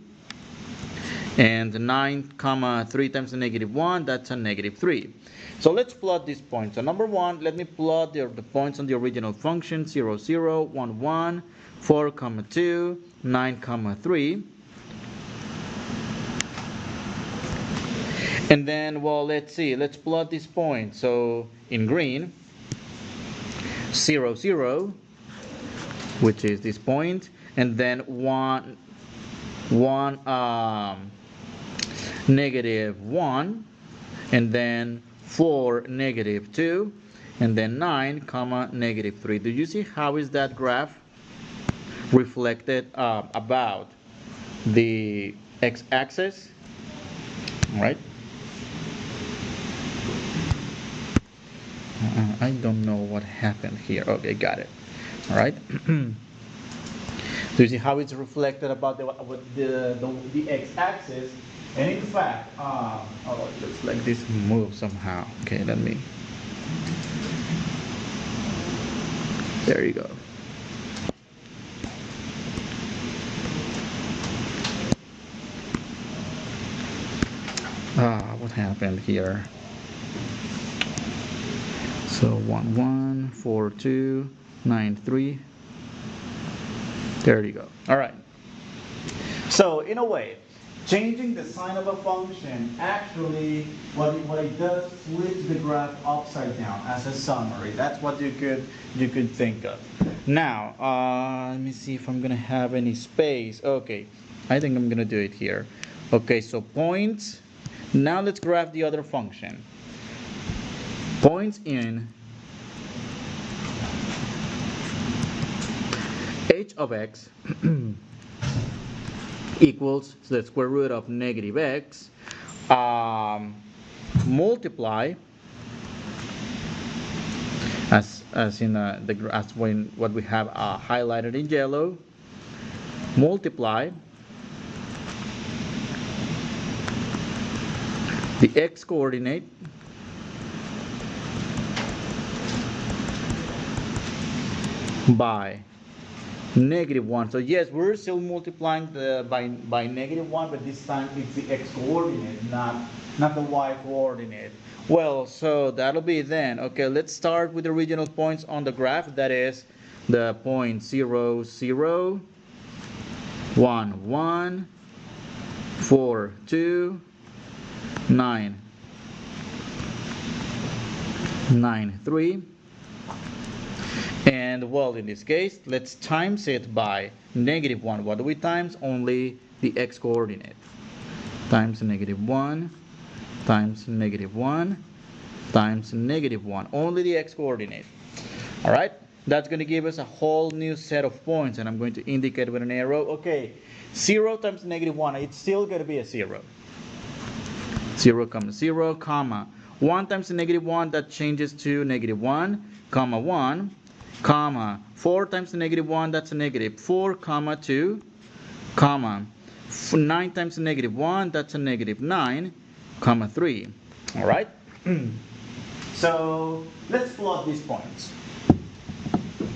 And 9, 3 times negative 1, that's a negative 3. So let's plot these points. So number one, let me plot the points on the original function, 0, 0, 1, 1, 4, 2, 9, 3. And then, well, let's see, let's plot these points. So in green, 0, 0, which is this point, and then 1, negative 1, and then 4, negative 2, and then 9, negative 3. Do you see how is that graph reflected about the x-axis? All right. I don't know what happened here. Okay, got it. All right. Do you see how it's reflected about the x-axis? And in fact, oh, it looks like this moves somehow. Okay, let me. There you go. what happened here? So 1 1 4 2 9 3. There you go. All right. So in a way, changing the sign of a function actually what it does flips the graph upside down as a summary. That's what you could think of. Now let me see if I'm gonna have any space. Okay, I think I'm gonna do it here. Okay, so points. Now let's graph the other function. Points in h of x equals the square root of negative x, multiply as in what we have highlighted in yellow, multiply the x coordinate by -1. So yes, we're still multiplying by -1, but this time it's the x coordinate, not the y coordinate. Well, so that'll be then. Okay, let's start with the original points on the graph. That is the point 0 0 1 1 4 2 9 9 3. And well, in this case, let's times it by -1. What do we times? Only the x coordinate. Times -1, times -1, times -1. Only the x coordinate. All right? That's going to give us a whole new set of points, and I'm going to indicate with an arrow. Okay, 0 times -1, it's still going to be a 0. 0, 0, comma. 1 times -1, that changes to -1, comma 1. Comma 4 times -1, that's a -4, comma 2, comma 9 times -1, that's a -9, comma 3. All right. So let's plot these points.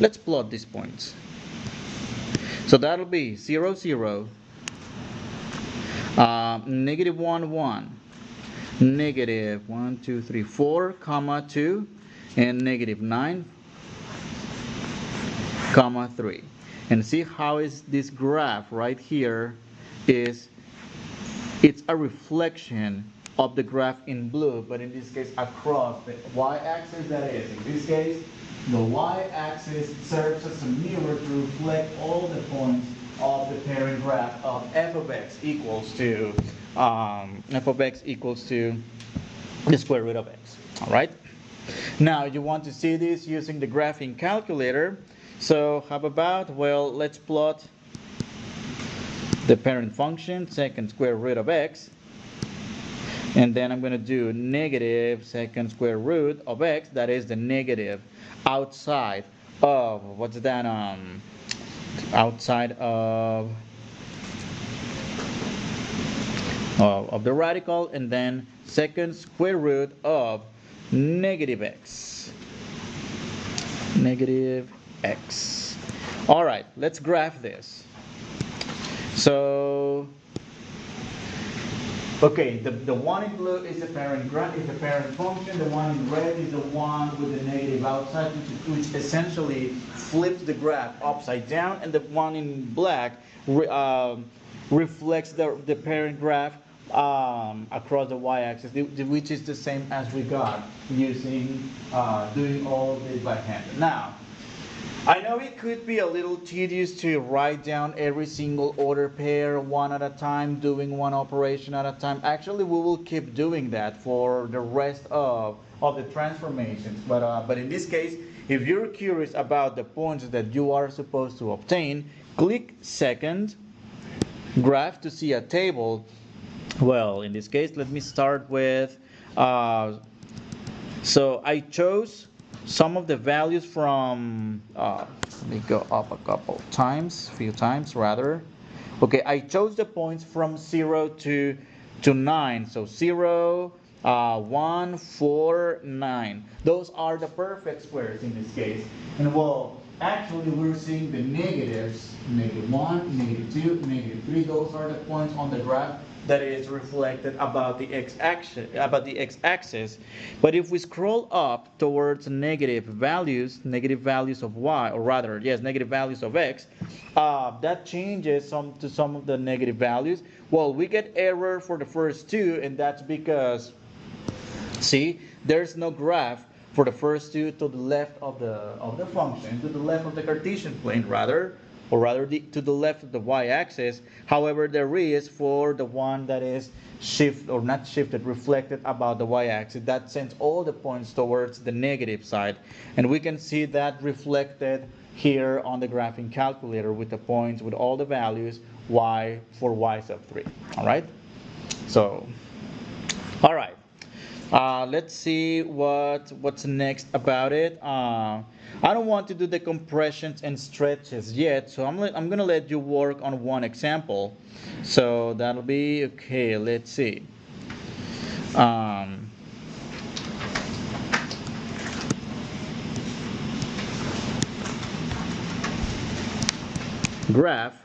Let's plot these points. So that'll be 0 0, -1 1, -1 2 3 4, comma 2, and -9, comma 3. And see how is this graph right here it's a reflection of the graph in blue, but in this case across the y-axis. That is, in this case, the y-axis serves as a mirror to reflect all the points of the parent graph of f of x equals to the square root of x. All right. Now you want to see this using the graphing calculator. So how about, well, let's plot the parent function, second square root of x, and then I'm going to do negative second square root of x, that is the negative outside of, what's that, outside of the radical, and then second square root of negative x. Negative x. All right, let's graph this. So, okay, the one in blue is the parent function. The one in red is the one with the negative outside, which essentially flips the graph upside down, and the one in black reflects the parent graph across the y-axis, which is the same as we got using doing all of this by hand. Now, I know it could be a little tedious to write down every single order pair one at a time, doing one operation at a time. Actually, we will keep doing that for the rest of the transformations. But in this case, if you're curious about the points that you are supposed to obtain, click second, graph to see a table. Well, in this case, let me start with, so I chose some of the values from, let me go up a few times rather. Okay, I chose the points from 0 to 9. So 0, 1, 4, 9. Those are the perfect squares in this case. And well, actually we're seeing the negatives, -1, -2, -3. Those are the points on the graph that is reflected about the x-axis. But if we scroll up towards negative values of y, or rather, yes, negative values of x, that changes to some of the negative values. Well, we get error for the first two, and that's because, see, there's no graph for the first two to the left of the function, to the left of the Cartesian plane, rather, or rather to the left of the y-axis. However, there is for the one that is reflected about the y-axis, that sends all the points towards the negative side, and we can see that reflected here on the graphing calculator with the points, with all the values y for y sub 3. All right. So, all right. Let's see what's next about it. I don't want to do the compressions and stretches yet, so I'm gonna let you work on one example. So that'll be okay. Let's see. Graph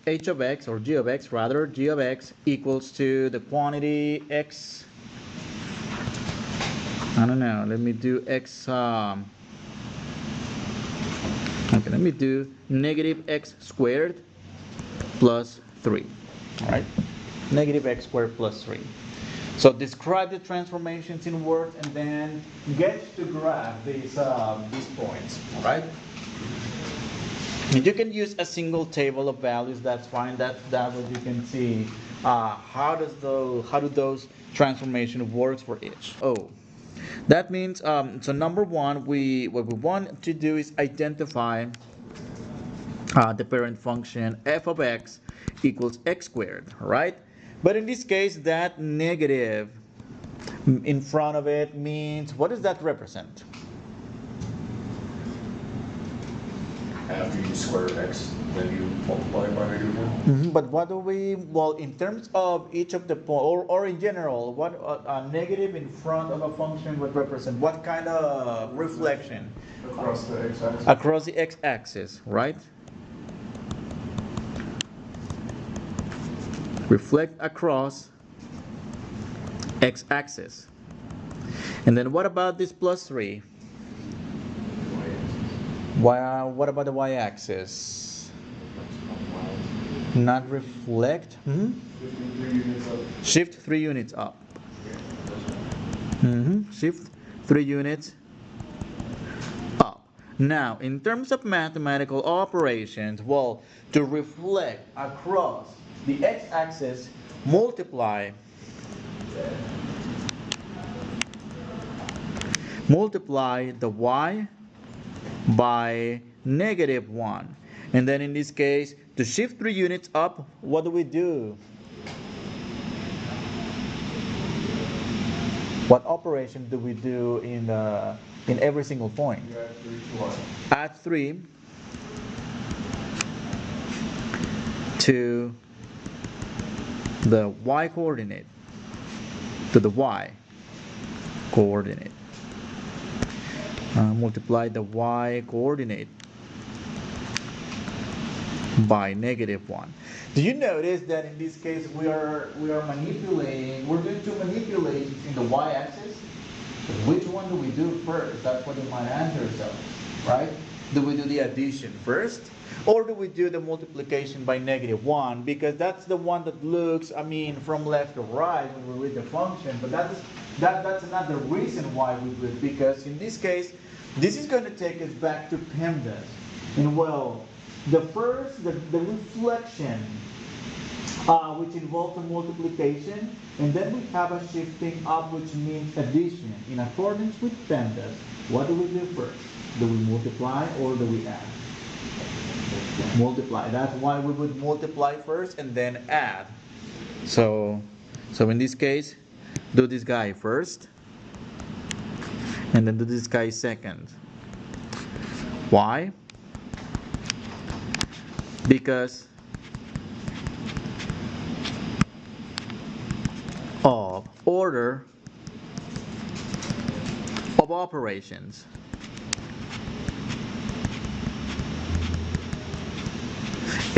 h of x, or g of x rather, g of x equals to the quantity x, I don't know, let me do x, okay, let me do negative x squared plus 3, all right, negative x squared plus 3. So describe the transformations in words and then get to graph these points, all right? And you can use a single table of values, that's fine. That's what you can see. How do those transformation works for each? Oh, that means so number one, what we want to do is identify the parent function f of x equals x squared, right? But in this case, that negative in front of it means, what does that represent? After you square x, then you multiply by negative 1. But what do we, well, in terms of each of the points, or in general, what a negative in front of a function would represent? What kind of reflection? Across the x-axis. Across the x-axis, right? Reflect across x-axis. And then what about this plus 3? What about the y-axis? Not reflect? Shift 3 units up. Shift 3 units up. Now, in terms of mathematical operations, well, to reflect across the x-axis, multiply the y by negative 1. And then in this case, to shift 3 units up, what do we do? What operation do we do in every single point? Add 3 to the y coordinate, to the y coordinate. Multiply the y coordinate by negative 1. Do you notice that in this case we are manipulating, we're doing two manipulations in the y-axis? Which one do we do first? That's what you might ask yourself, right? Do we do the addition first? Or do we do the multiplication by negative 1? Because that's the one that looks, I mean, from left to right when we read the function. But that's not the reason why we do it. Because in this case, this is going to take us back to PEMDAS. And well, the reflection, which involves a multiplication, and then we have a shifting up, which means addition. In accordance with PEMDAS, what do we do first? Do we multiply or do we add? Multiply. That's why we would multiply first and then add. So in this case, do this guy first, and then do this guy second. Why? Because of order of operations.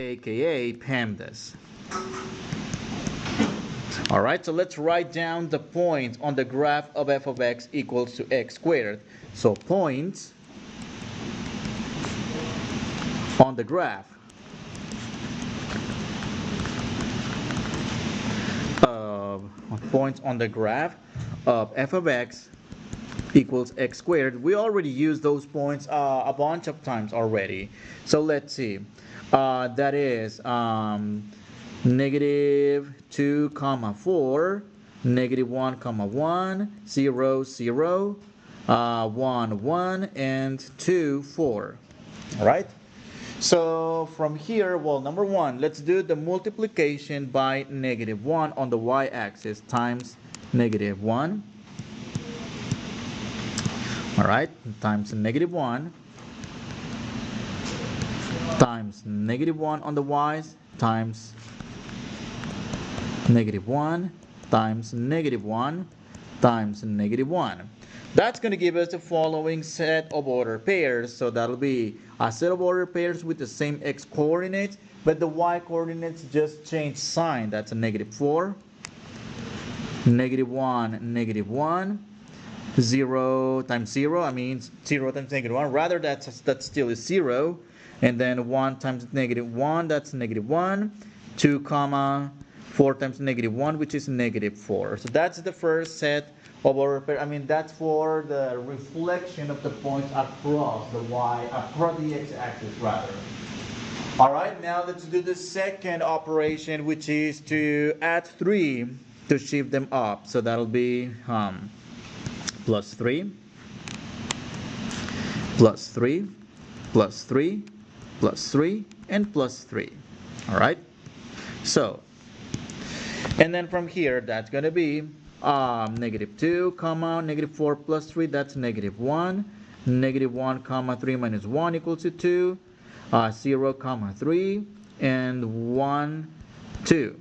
aka PEMDAS. All right, so let's write down the points on the graph of f of x equals to x squared. So points on the graph of f of x equals x squared. We already used those points a bunch of times already. So let's see. That is negative 2 comma 4, negative 1 comma 1, 0 0, 1 1, and 2 4. All right. So from here, well, number one, let's do the multiplication by negative 1 on the y-axis times negative 1. All right, times negative 1 times negative 1 on the y's times negative 1 times negative 1 times negative 1. That's going to give us the following set of ordered pairs. So that'll be a set of ordered pairs with the same x coordinates, but the y coordinates just change sign. That's a negative 4, negative 1, negative 1. 0 times 0, I mean 0 times negative 1, rather that still is 0, and then 1 times negative 1, that's negative 1, 2 comma 4 times negative 1, which is negative 4. So that's the first set of ordered pair. I mean, that's for the reflection of the points across the across the x-axis rather. All right, now let's do the second operation, which is to add 3 to shift them up. So that'll be plus 3, plus 3, plus 3, plus 3, and plus 3. All right. So, and then from here, that's going to be negative 2, comma, negative 4 plus 3, that's negative 1. Negative 1, comma, 3 minus 1 equals to 2. 0, comma, 3, and 1, 2.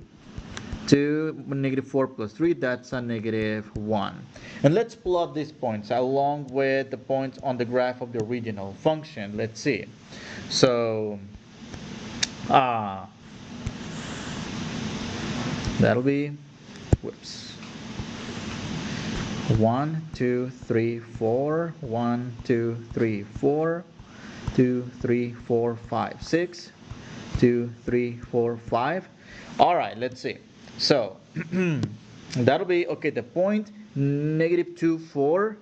2, negative 4 plus 3, that's a negative 1. And let's plot these points along with the points on the graph of the original function. Let's see. So, that'll be, 1, 2, 3, 4, 1, 2, 3, 4, 2, 3, 4, 5, 6, 2, 3, 4, 5. All right, let's see. So that'll be, okay, the point negative 2, 4,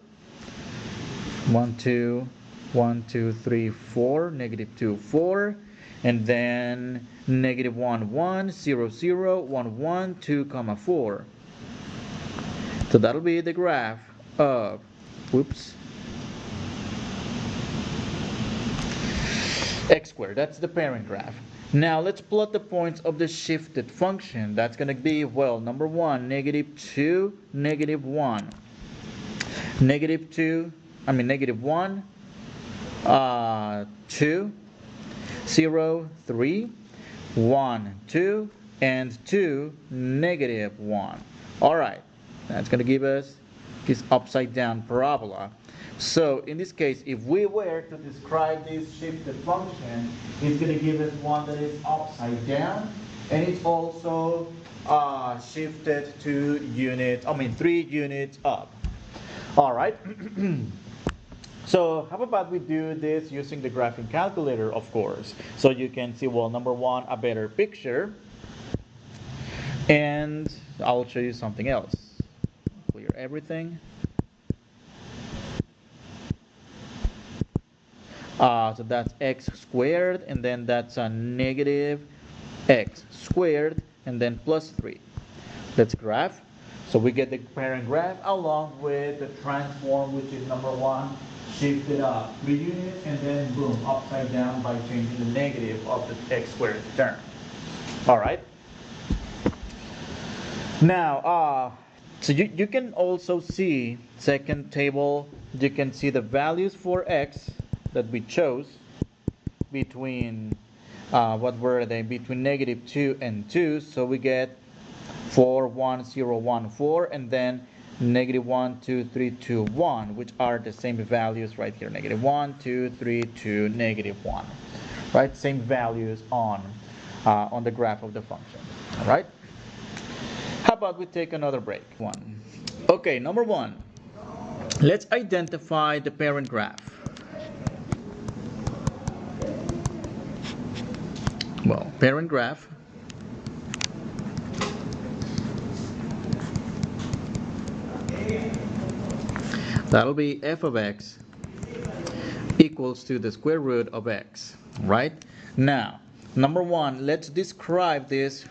1, 2, 1, 2, 3, 4, negative 2, 4, and then negative 1, 1, 0, 0, 1, 1, 2, comma 4. So that'll be the graph of, x squared. That's the parent graph. Now let's plot the points of the shifted function. That's going to be, well, number 1, negative 2, negative 1. Negative 2, I mean negative 1, 2, 0, 3, 1, 2, and 2, negative 1. All right, that's going to give us this upside down parabola. So in this case, if we were to describe this shifted function, it's going to give us one that is upside down, and it's also shifted 3 units up. All right. So how about we do this using the graphing calculator, of course, so you can see, well, number 1, a better picture, and I'll show you something else. Clear everything. So that's x squared, and then that's a negative x squared, and then plus 3. Let's graph. So we get the parent graph along with the transform, which is number 1, shifted up 3 units, and then boom, upside down by changing the negative of the x squared term. All right. Now, so you can also see, second table, you can see the values for x that we chose between, what were they? Between negative 2 and 2. So we get 4, 1, 0, 1, 4, and then negative 1, 2, 3, 2, 1, which are the same values right here. Negative 1, 2, 3, 2, negative 1. Right? Same values on on the graph of the function. All right? How about we take another break? One. Okay, number one. Let's identify the parent graph. Well, parent graph that'll be f of x equals to the square root of x, right? Now, number one, let's describe this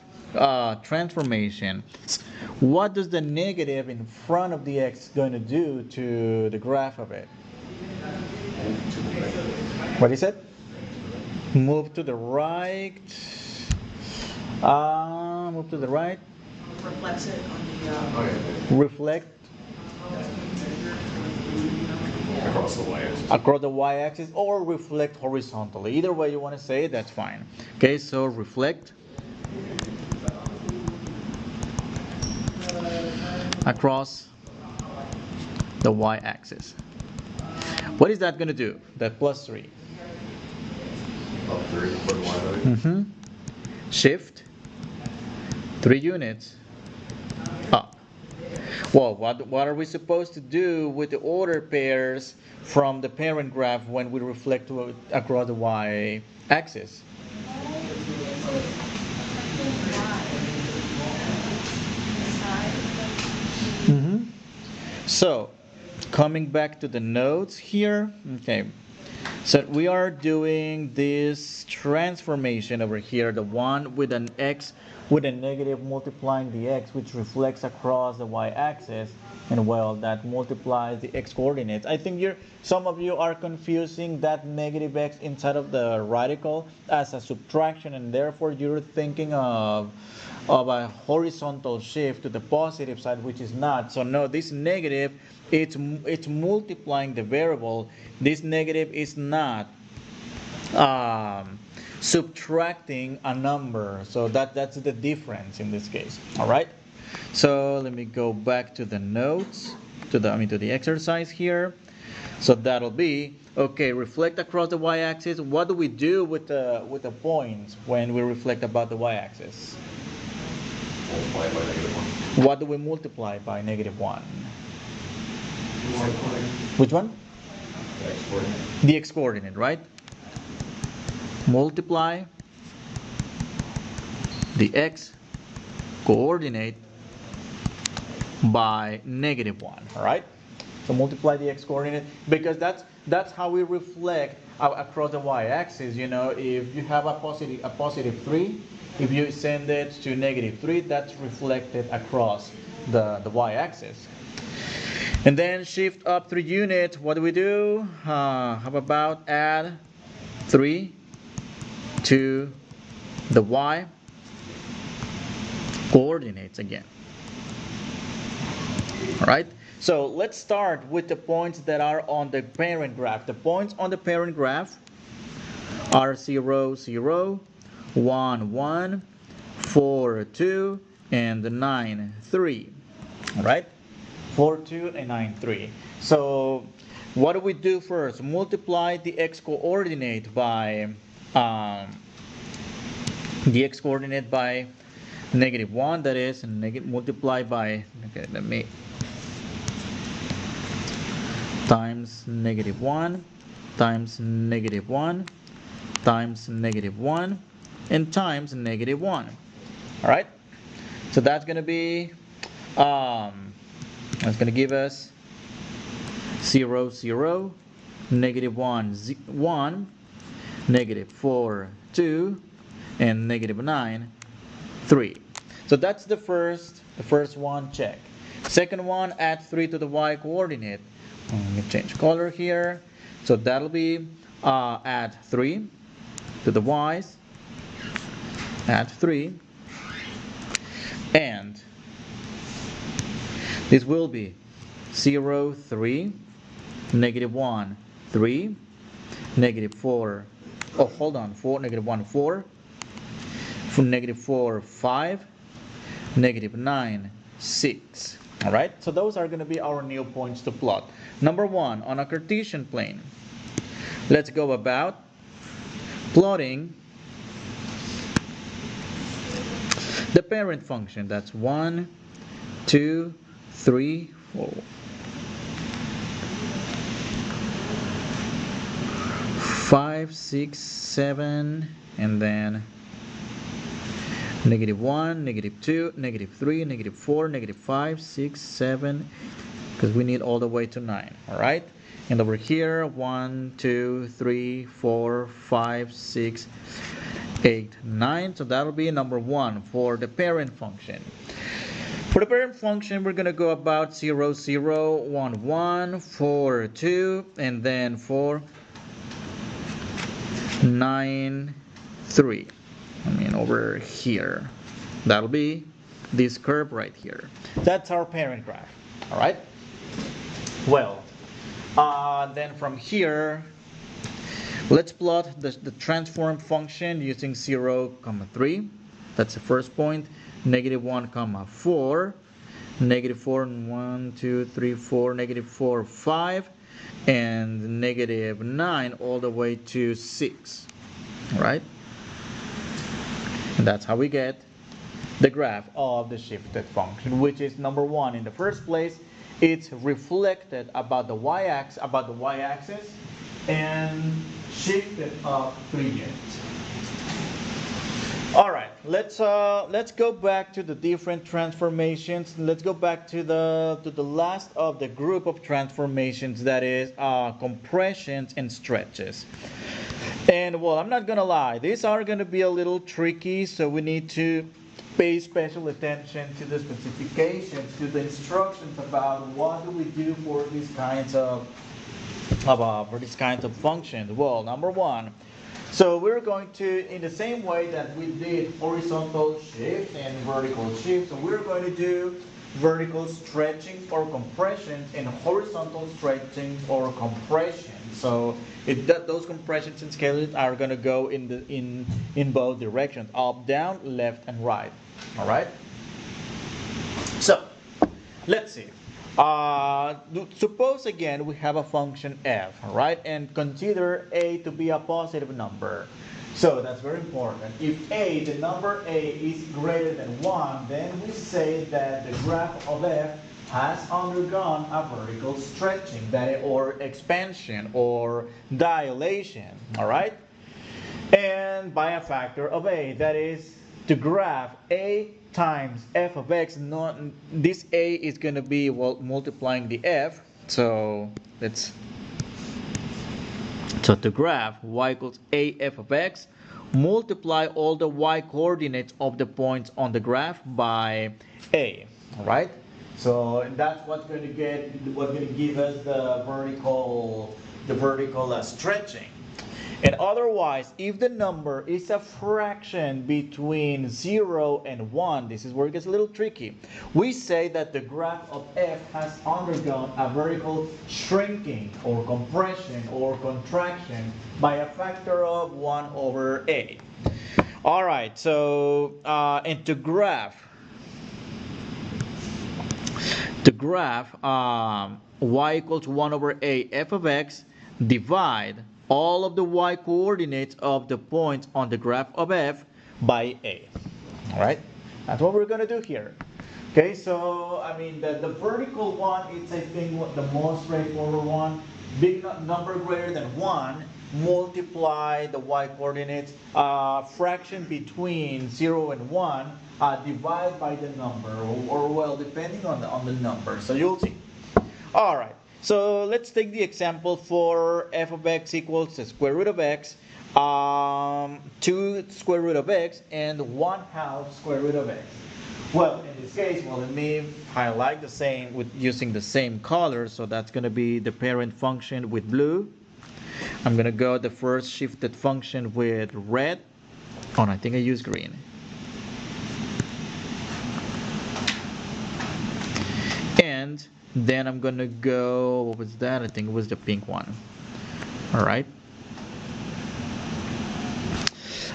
transformation. What does the negative in front of the x going to do to the graph of it? What is it? Move to the right. Move to the right. Reflects it on the Reflect across the y-axis, or reflect horizontally. Either way you want to say it, that's fine. Okay, so reflect across the y-axis. What is that going to do? That plus 3. Up 3 for the y. Shift 3 units up. Well, what are we supposed to do with the order pairs from the parent graph when we reflect across the y-axis? So, coming back to the notes here, okay. So we are doing this transformation over here, the one with an x with a negative multiplying the x, which reflects across the y-axis, and well, that multiplies the x coordinates. I think some of you are confusing that negative x inside of the radical as a subtraction, and therefore you're thinking of a horizontal shift to the positive side, which is not. So no, this negative, it's multiplying the variable. This negative is not subtracting a number. So that's the difference in this case. All right. So let me go back to the notes, to the exercise here. So that'll be okay. Reflect across the y-axis. What do we do with the points when we reflect about the y-axis? Multiply by -1. What do we multiply by -1? Which one? The x coordinate. The x coordinate, right? Multiply the x coordinate by -1. All right. So multiply the x coordinate, because that's how we reflect across the y-axis. You know, if you have a positive 3, if you send it to -3, that's reflected across the y-axis. And then shift up 3 units. What do we do? How about add 3 to the y coordinates again? All right. So let's start with the points that are on the parent graph. The points on the parent graph are 0, 0, 1, 1, 4, 2, and 9, 3. All right. 4, 2, and 9, 3. So what do we do first? Multiply the x coordinate by -1. That is, multiply by, okay, let me, times -1 times -1 times -1 and times -1. All right. So that's going to be that's going to give us 0, 0, -1, 1, -4, 2, and -9, 3. So that's the first one. Check. Second one, add 3 to the y coordinate. Let me change color here. So that'll be add 3 to the y's. Add 3. And this will be 0, 3, -1, 3, -4. Oh, hold on. 4, -1, 4. From -4, 5. -9, 6. All right. So those are going to be our new points to plot. Number 1, on a Cartesian plane. Let's go about plotting the parent function. That's 1, 2, 3, 4. 5, 6, 7, and then -1, -2, -3, -4, -5, 6, 7, because we need all the way to 9. All right, and over here 1, 2, 3, 4, 5, 6, 8, 9. So that'll be number 1 for the parent function. For the parent function, we're going to go about 0, 0, 1, 1, 4, 2, and then 4, 9, 3. I mean over here. That'll be this curve right here. That's our parent graph. All right. Well, then from here, let's plot the transform function using 0, 3. That's the first point. -1, 4. -4 and 1, 2, 3, 4. -4, 5. And -9 all the way to 6. All right. And that's how we get the graph of the shifted function, which is number 1. In the first place, it's reflected about the y-axis and shifted up 3 units. All right, let's go back to the different transformations. Let's go back to the last of the group of transformations, that is compressions and stretches. And well, I'm not gonna lie, these are gonna be a little tricky, so we need to pay special attention to the specifications, to the instructions about what do we do for these kinds of functions. Well, number 1, so we're going to, in the same way that we did horizontal shift and vertical shift, so we're going to do vertical stretching or compression and horizontal stretching or compression. So those compressions and scalings are going to go in both directions, up, down, left, and right. All right. So let's see. Suppose again we have a function f, all right, and consider a to be a positive number. So that's very important. If the number a is greater than 1, then we say that the graph of f has undergone a vertical stretching, or expansion or dilation. All right, and by a factor of a, that is, to graph a times f of x, this a is going to be, well, multiplying the f. So to graph y equals a f of x, multiply all the y coordinates of the points on the graph by a. All right. So and that's what's going to give us the vertical stretching. And otherwise, if the number is a fraction between 0 and 1, this is where it gets a little tricky. We say that the graph of f has undergone a vertical shrinking or compression or contraction by a factor of 1 over a. All right, so and to graph y equals 1 over a f of x, divide all of the y coordinates of the points on the graph of f by a. All right, that's what we're going to do here. Okay, so I mean the vertical one is, I think, the most straightforward one. Big number greater than 1, multiply the y coordinates, fraction between 0 and 1, divide by the number, or well, depending on the number. So you'll see. All right. So let's take the example for f of x equals the square root of x, 2 square root of x, and 1/2 square root of x. Well, in this case, let me highlight the same with using the same color. So that's going to be the parent function with blue. I'm going to go the first shifted function with red. Oh, no, I think I used green. And then I'm going to go, what was that? I think it was the pink one. All right.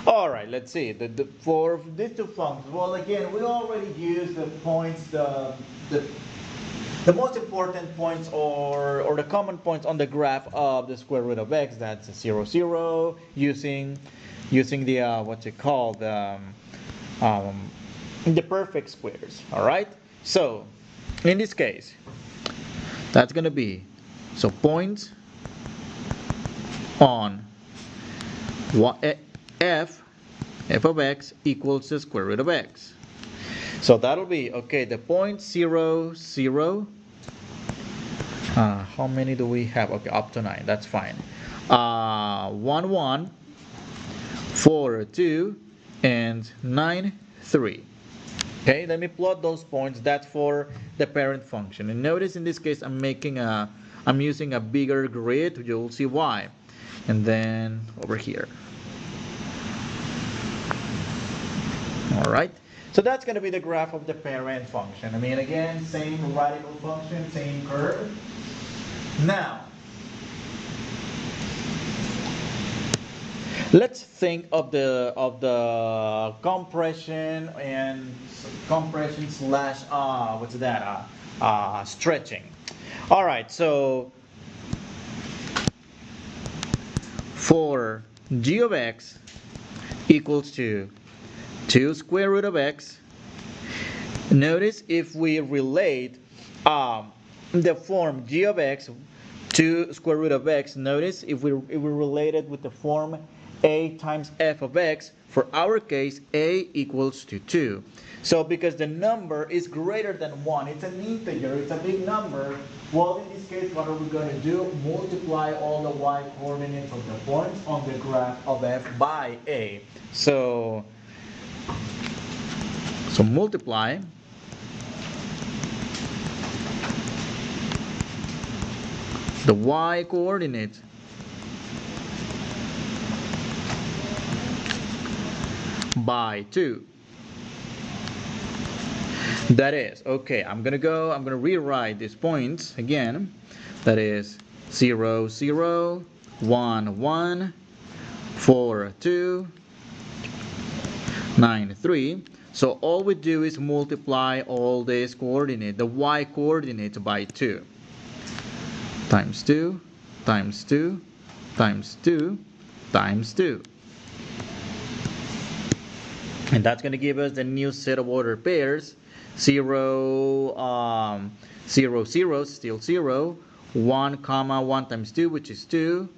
All right, let's see. For these two functions, well, again, we already used the points, the most important points or the common points on the graph of the square root of x. That's 0, 0, using the what's it called, the perfect squares. All right. So in this case, that's going to be, so points on f of x equals the square root of x. So that'll be, okay, the point 0, 0. How many do we have? Okay, up to 9. That's fine. 1, 1, 4, 2, and 9, 3. Okay, let me plot those points. That's for the parent function. And notice in this case, I'm using a bigger grid. You'll see why. And then over here. All right. So that's going to be the graph of the parent function. I mean, again, same radical function, same curve. Now, let's think of the compression and compression slash what's that? Stretching. All right. So for g of x equals to 2 square root of x. Notice if we relate the form g of x to square root of x, notice if we relate it with the form a times f of x, for our case a equals to 2. So because the number is greater than 1, it's an integer, it's a big number, well, in this case, what are we going to do? Multiply all the y coordinates of the points on the graph of f by a. So multiply the y coordinate by 2. That is, okay, I'm gonna rewrite these points again. That is 0, 0, 1, 1, 4, 2, 9, 3. So all we do is multiply all these coordinates, the y coordinates, by 2. Times 2, times 2, times 2, times 2. And that's going to give us the new set of order pairs. 0, 0, 0, still 0. 1, comma 1 times 2, which is 2.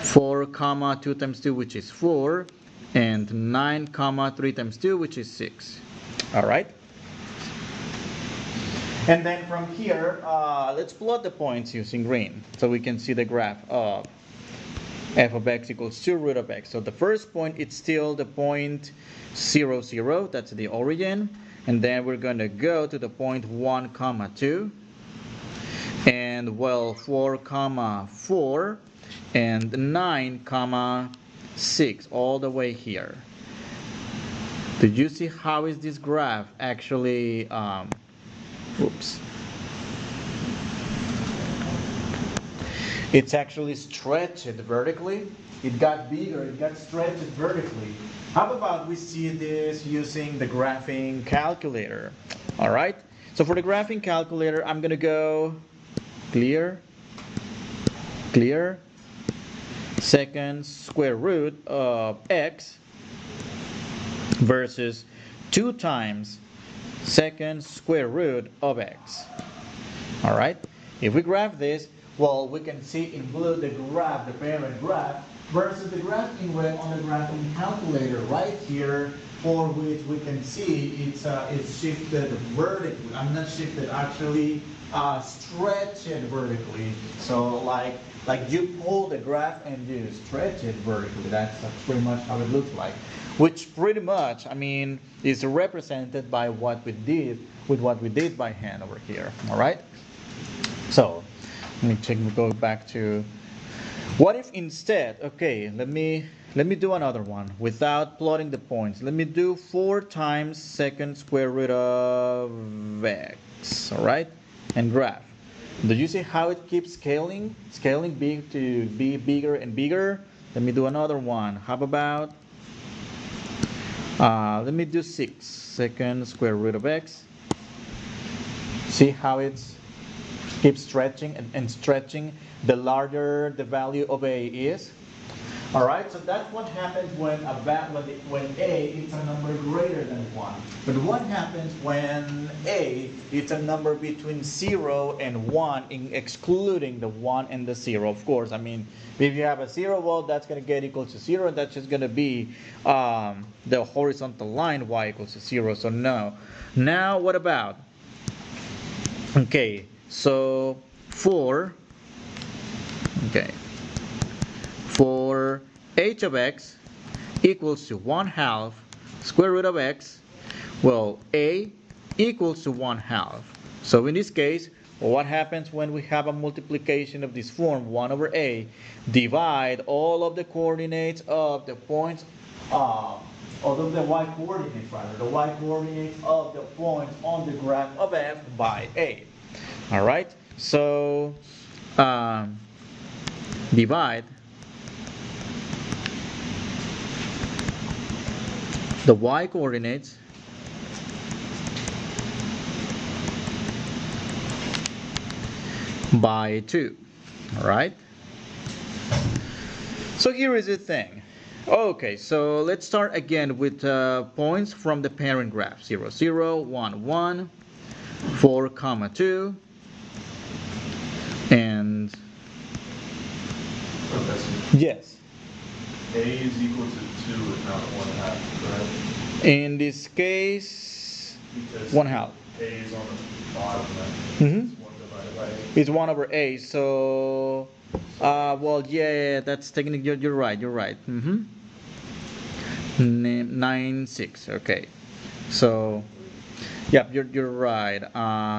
4, comma 2 times 2, which is 4. And 9, comma 3 times 2, which is 6. All right. And then from here, let's plot the points using green so we can see the graph of f of x equals 2 root of x. So the first point, it's still the point 0, 0. That's the origin. And then we're going to go to the point 1, comma 2. And well, 4, comma 4. And 9, comma 6, all the way here. Did you see how is this graph actually, oops. It's actually stretched vertically. It got bigger, it got stretched vertically. How about we see this using the graphing calculator? All right. So for the graphing calculator, I'm going to go clear, clear, second square root of x versus 2 times second square root of x. All right. If we graph this, well, we can see in blue the graph, the parent graph, versus the graph in red on the graphing calculator right here, for which we can see it's shifted vertically. I'm not shifted, actually stretched vertically. So like you pull the graph and you stretch it vertically. That's pretty much how it looks like. Which pretty much, I mean, is represented by what we did by hand over here. All right. So let me go back to, what if instead, okay, let me do another one without plotting the points. Let me do 4 times second square root of x, all right, and graph. Do you see how it keeps scaling big to be bigger and bigger? Let me do another one. How about, let me do 6 second square root of x. See how it's keeps stretching and stretching the larger the value of a is. All right, so that's what happens when when a is a number greater than 1. But what happens when a is a number between 0 and 1, excluding the 1 and the 0? Of course, I mean, if you have a 0, well, that's going to get equal to 0, and that's just going to be the horizontal line, y equals to 0. So no. Now, what about? Okay, so for h of x equals to 1/2 square root of x, well, a equals to 1/2. So in this case, what happens when we have a multiplication of this form, 1 over a, divide all of the coordinates of the points, of the y coordinates rather, the y coordinates of the points on the graph of f by a. All right, so divide the y coordinates by 2. All right, so here is the thing. Okay, so let's start again with points from the parent graph. 0, 0, 1, 1, 4, 2, and Professor, yes, A is equal to 2 and not 1/2, correct? in this case, Because 1/2. A is on the bottom, Mhm. it's 1 divided by 8. It's 1 over a. So, well, yeah, that's technically, you're right. 9, 6. Okay. So, yeah, you're right.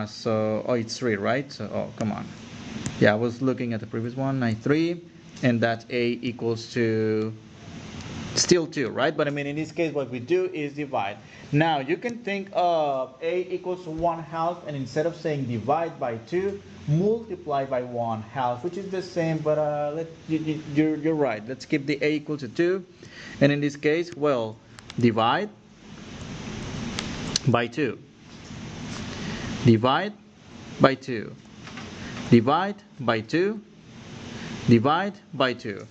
So, oh, it's 3, right? So, oh, come on. Yeah, I was looking at the previous one, 9, 3, and that's a equals to still 2, right? But I mean, in this case, what we do is divide. Now, you can think of a equals to 1/2, and instead of saying divide by 2, multiply by 1/2, which is the same, but you're right. Let's keep the a equal to 2, and in this case, well, divide by 2, divide by 2, divide by 2, divide by 2.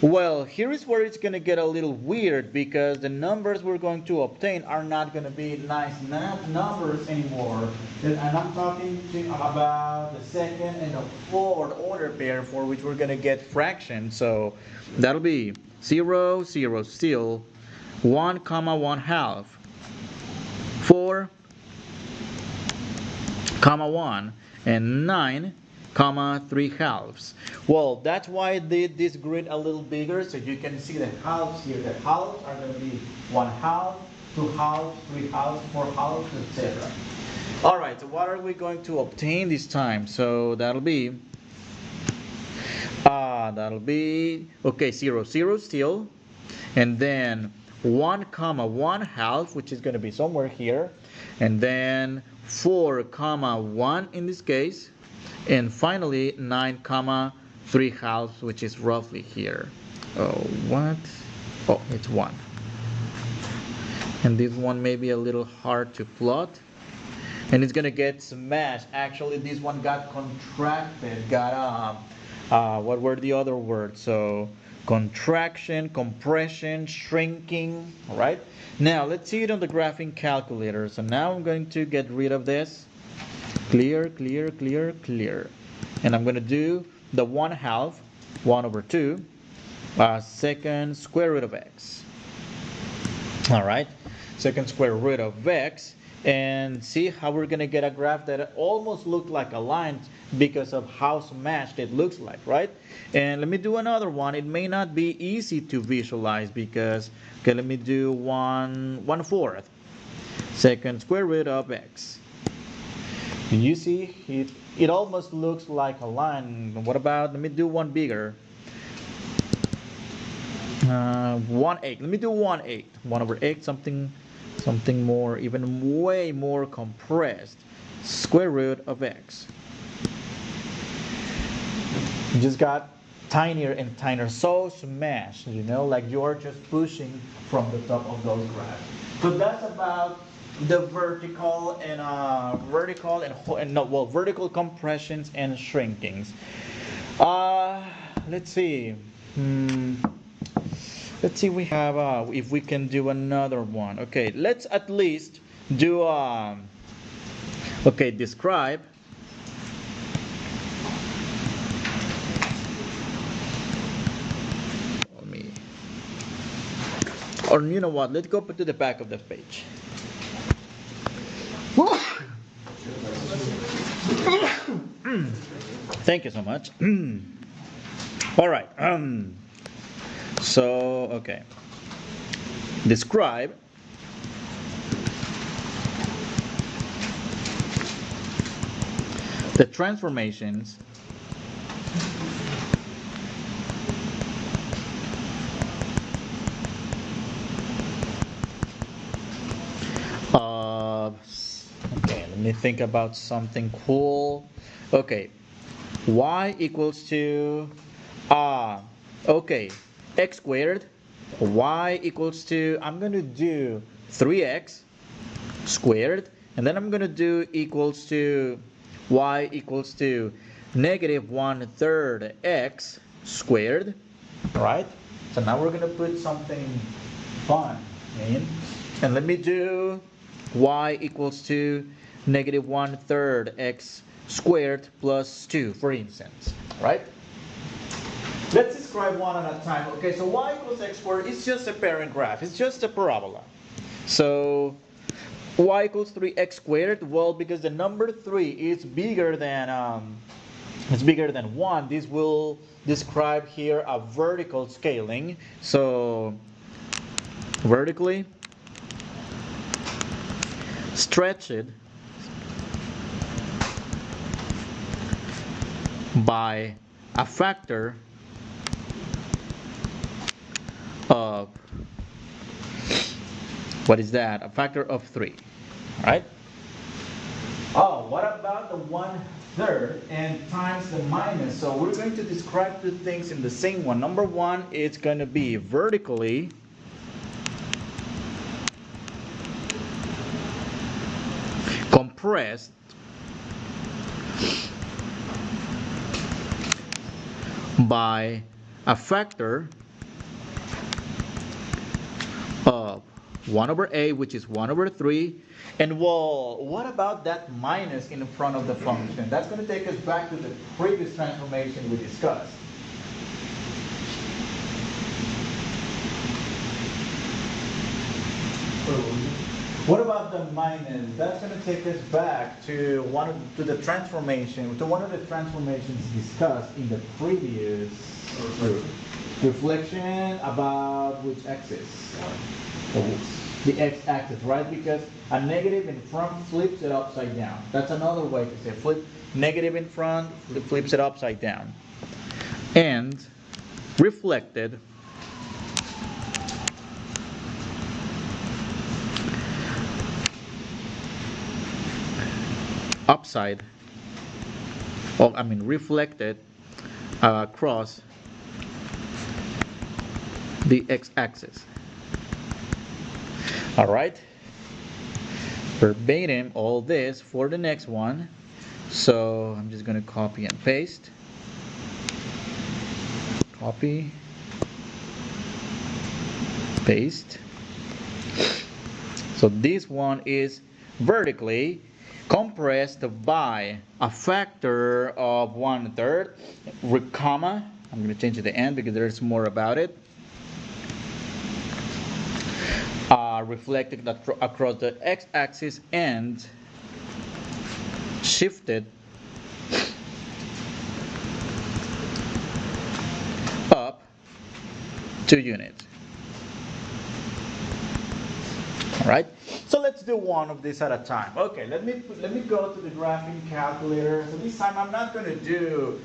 Well, here is where it's going to get a little weird, because the numbers we're going to obtain are not going to be nice numbers anymore. And I'm talking about the second and the fourth order pair, for which we're going to get fractions. So that'll be 0, 0 still, 1, 1/2, 4, 1, and 9, 3/2. Well, that's why I did this grid a little bigger, so you can see the halves here. The halves are going to be 1/2, 2/2, 3/2, 4/2, etc. All right, so what are we going to obtain this time? So that'll be okay, 0, 0 still, and then 1, 1/2, which is going to be somewhere here, and then 4, 1 in this case, and finally 9, 3/2, which is roughly here. Oh, what? Oh, it's 1. And this one may be a little hard to plot, and it's gonna get smashed. Actually, this one got contracted, got what were the other words? So contraction, compression, shrinking. All right, now let's see it on the graphing calculator. So now I'm going to get rid of this. Clear, clear, clear, clear. And I'm going to do the 1/2, 1 over 2, second square root of x. All right, second square root of x. And see how we're going to get a graph that almost looked like a line because of how smashed it looks like, right? And let me do another one. It may not be easy to visualize because, okay, let me do 1/4, second square root of x. You see, it almost looks like a line. What about, let me do one bigger. 1/8. Let me do 1/8. 1 over 8, something more, even way more compressed. Square root of x. You just got tinier and tinier, so smashed, you know, like you're just pushing from the top of those graphs. So that's about the vertical compressions and shrinkings. Let's see. Let's see, we have if we can do another one. Okay, let's at least do okay, describe. Let me, or you know what? Let's go to the back of the page. Thank you so much. All right. So okay. Describe the transformations of, okay, let me think about something cool. Okay, y equals to okay, x squared, y equals to, I'm going to do 3x squared, and then I'm going to do equals to y equals to negative 1/3 x squared, right? So now we're going to put something fun in, and let me do y equals to negative 1/3 x squared plus 2, for instance, right? Let's describe one at a time. Okay, so y equals x squared is just a parent graph. It's just a parabola. So y equals 3x squared. Well, because the number 3 is bigger than 1, this will describe here a vertical scaling. So vertically stretch it by a factor of, what is that? A factor of 3, right? Oh, what about the 1/3 and times the minus? So we're going to describe two things in the same one. Number one, it's going to be vertically compressed by a factor of 1/a, which is 1/3. And well, what about that minus in front of the function? That's going to take us back to the previous transformation we discussed. What about the minus? That's going to take us back to one of the transformations discussed in the previous reflection about which axis? The x-axis, right? Because a negative in front flips it upside down. That's another way to say flip. Negative in front flips it upside down. And reflected upside, or I mean reflected across the x-axis. All right, verbatim all this for the next one. So I'm just going to copy and paste. Copy, paste. So this one is vertically compressed by a factor of 1/3, comma, I'm going to change it to the end because there's more about it, reflected across the x-axis and shifted up 2 units. All right, so let's do one of these at a time. Okay, let me go to the graphing calculator. So this time I'm not going to do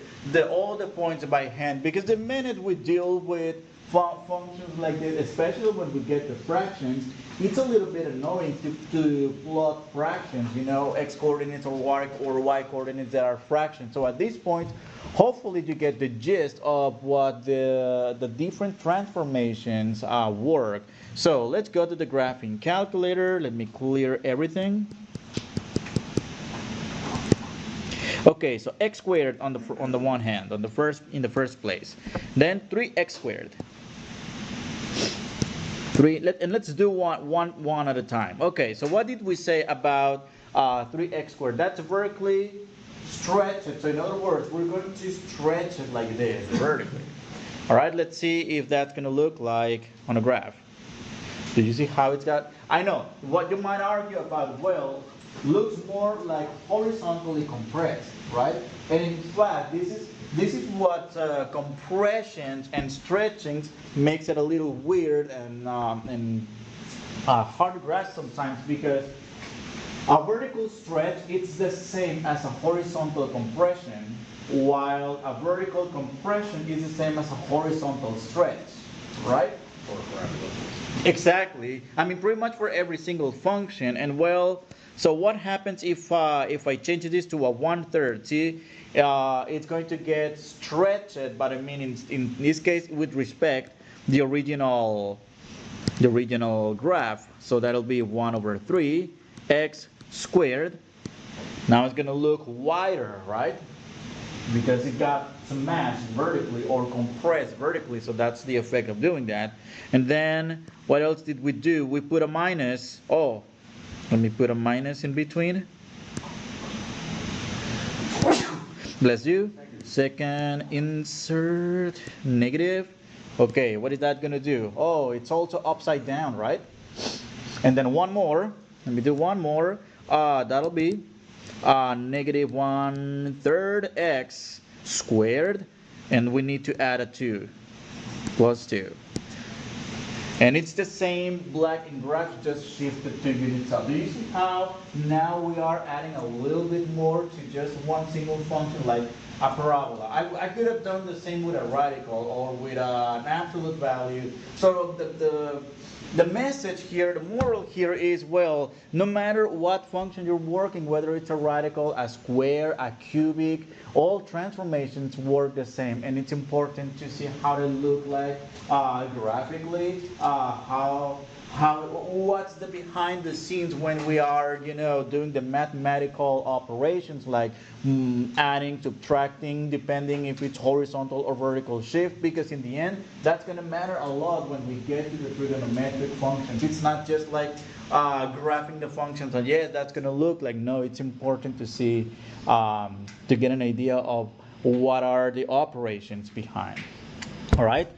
all the points by hand, because the minute we deal with functions like this, especially when we get the fractions, it's a little bit annoying to plot fractions, you know, x coordinates or y coordinates that are fractions. So at this point, hopefully you get the gist of what the different transformations work. So let's go to the graphing calculator. Let me clear everything. Okay, so x squared on the one hand, in the first place, then 3x squared And let's do one at a time. Okay, so what did we say about 3x squared? That's vertically stretched. So in other words, we're going to stretch it like this, vertically. All right, let's see if that's going to look like on a graph. Do you see how it's got? I know what you might argue about, well, looks more like horizontally compressed, right? And in fact, this is what compressions and stretchings makes it a little weird and hard to grasp sometimes, because a vertical stretch, it's the same as a horizontal compression, while a vertical compression is the same as a horizontal stretch, right? Exactly. I mean, pretty much for every single function. And well, so what happens if I change this to a 1/3? See, it's going to get stretched, but I mean, in this case, with respect the original graph. So that'll be 1/3 x squared. Now it's going to look wider, right? Because it got smashed vertically or compressed vertically, so that's the effect of doing that. And then what else did we do? We put a minus. Oh, let me put a minus in between. Bless you. Second, insert negative. Okay, what is that going to do? Oh, it's also upside down, right? And then one more. Let me do one more. That'll be negative 1/3 x squared, and we need to add a 2 plus 2. And it's the same black and graph, just shifted 2 units up. Do you see how now we are adding a little bit more to just one single function, like a parabola? I could have done the same with a radical or with an absolute value. So the message here, the moral here is, well, no matter what function you're working, whether it's a radical, a square, a cubic, all transformations work the same. And it's important to see how they look like graphically, what's the behind the scenes when we are, doing the mathematical operations, like adding, subtracting, depending if it's horizontal or vertical shift, because in the end, that's going to matter a lot when we get to the trigonometric functions. It's not just like graphing the functions and yes, that's going to look like. No, it's important to see, to get an idea of what are the operations behind. All right.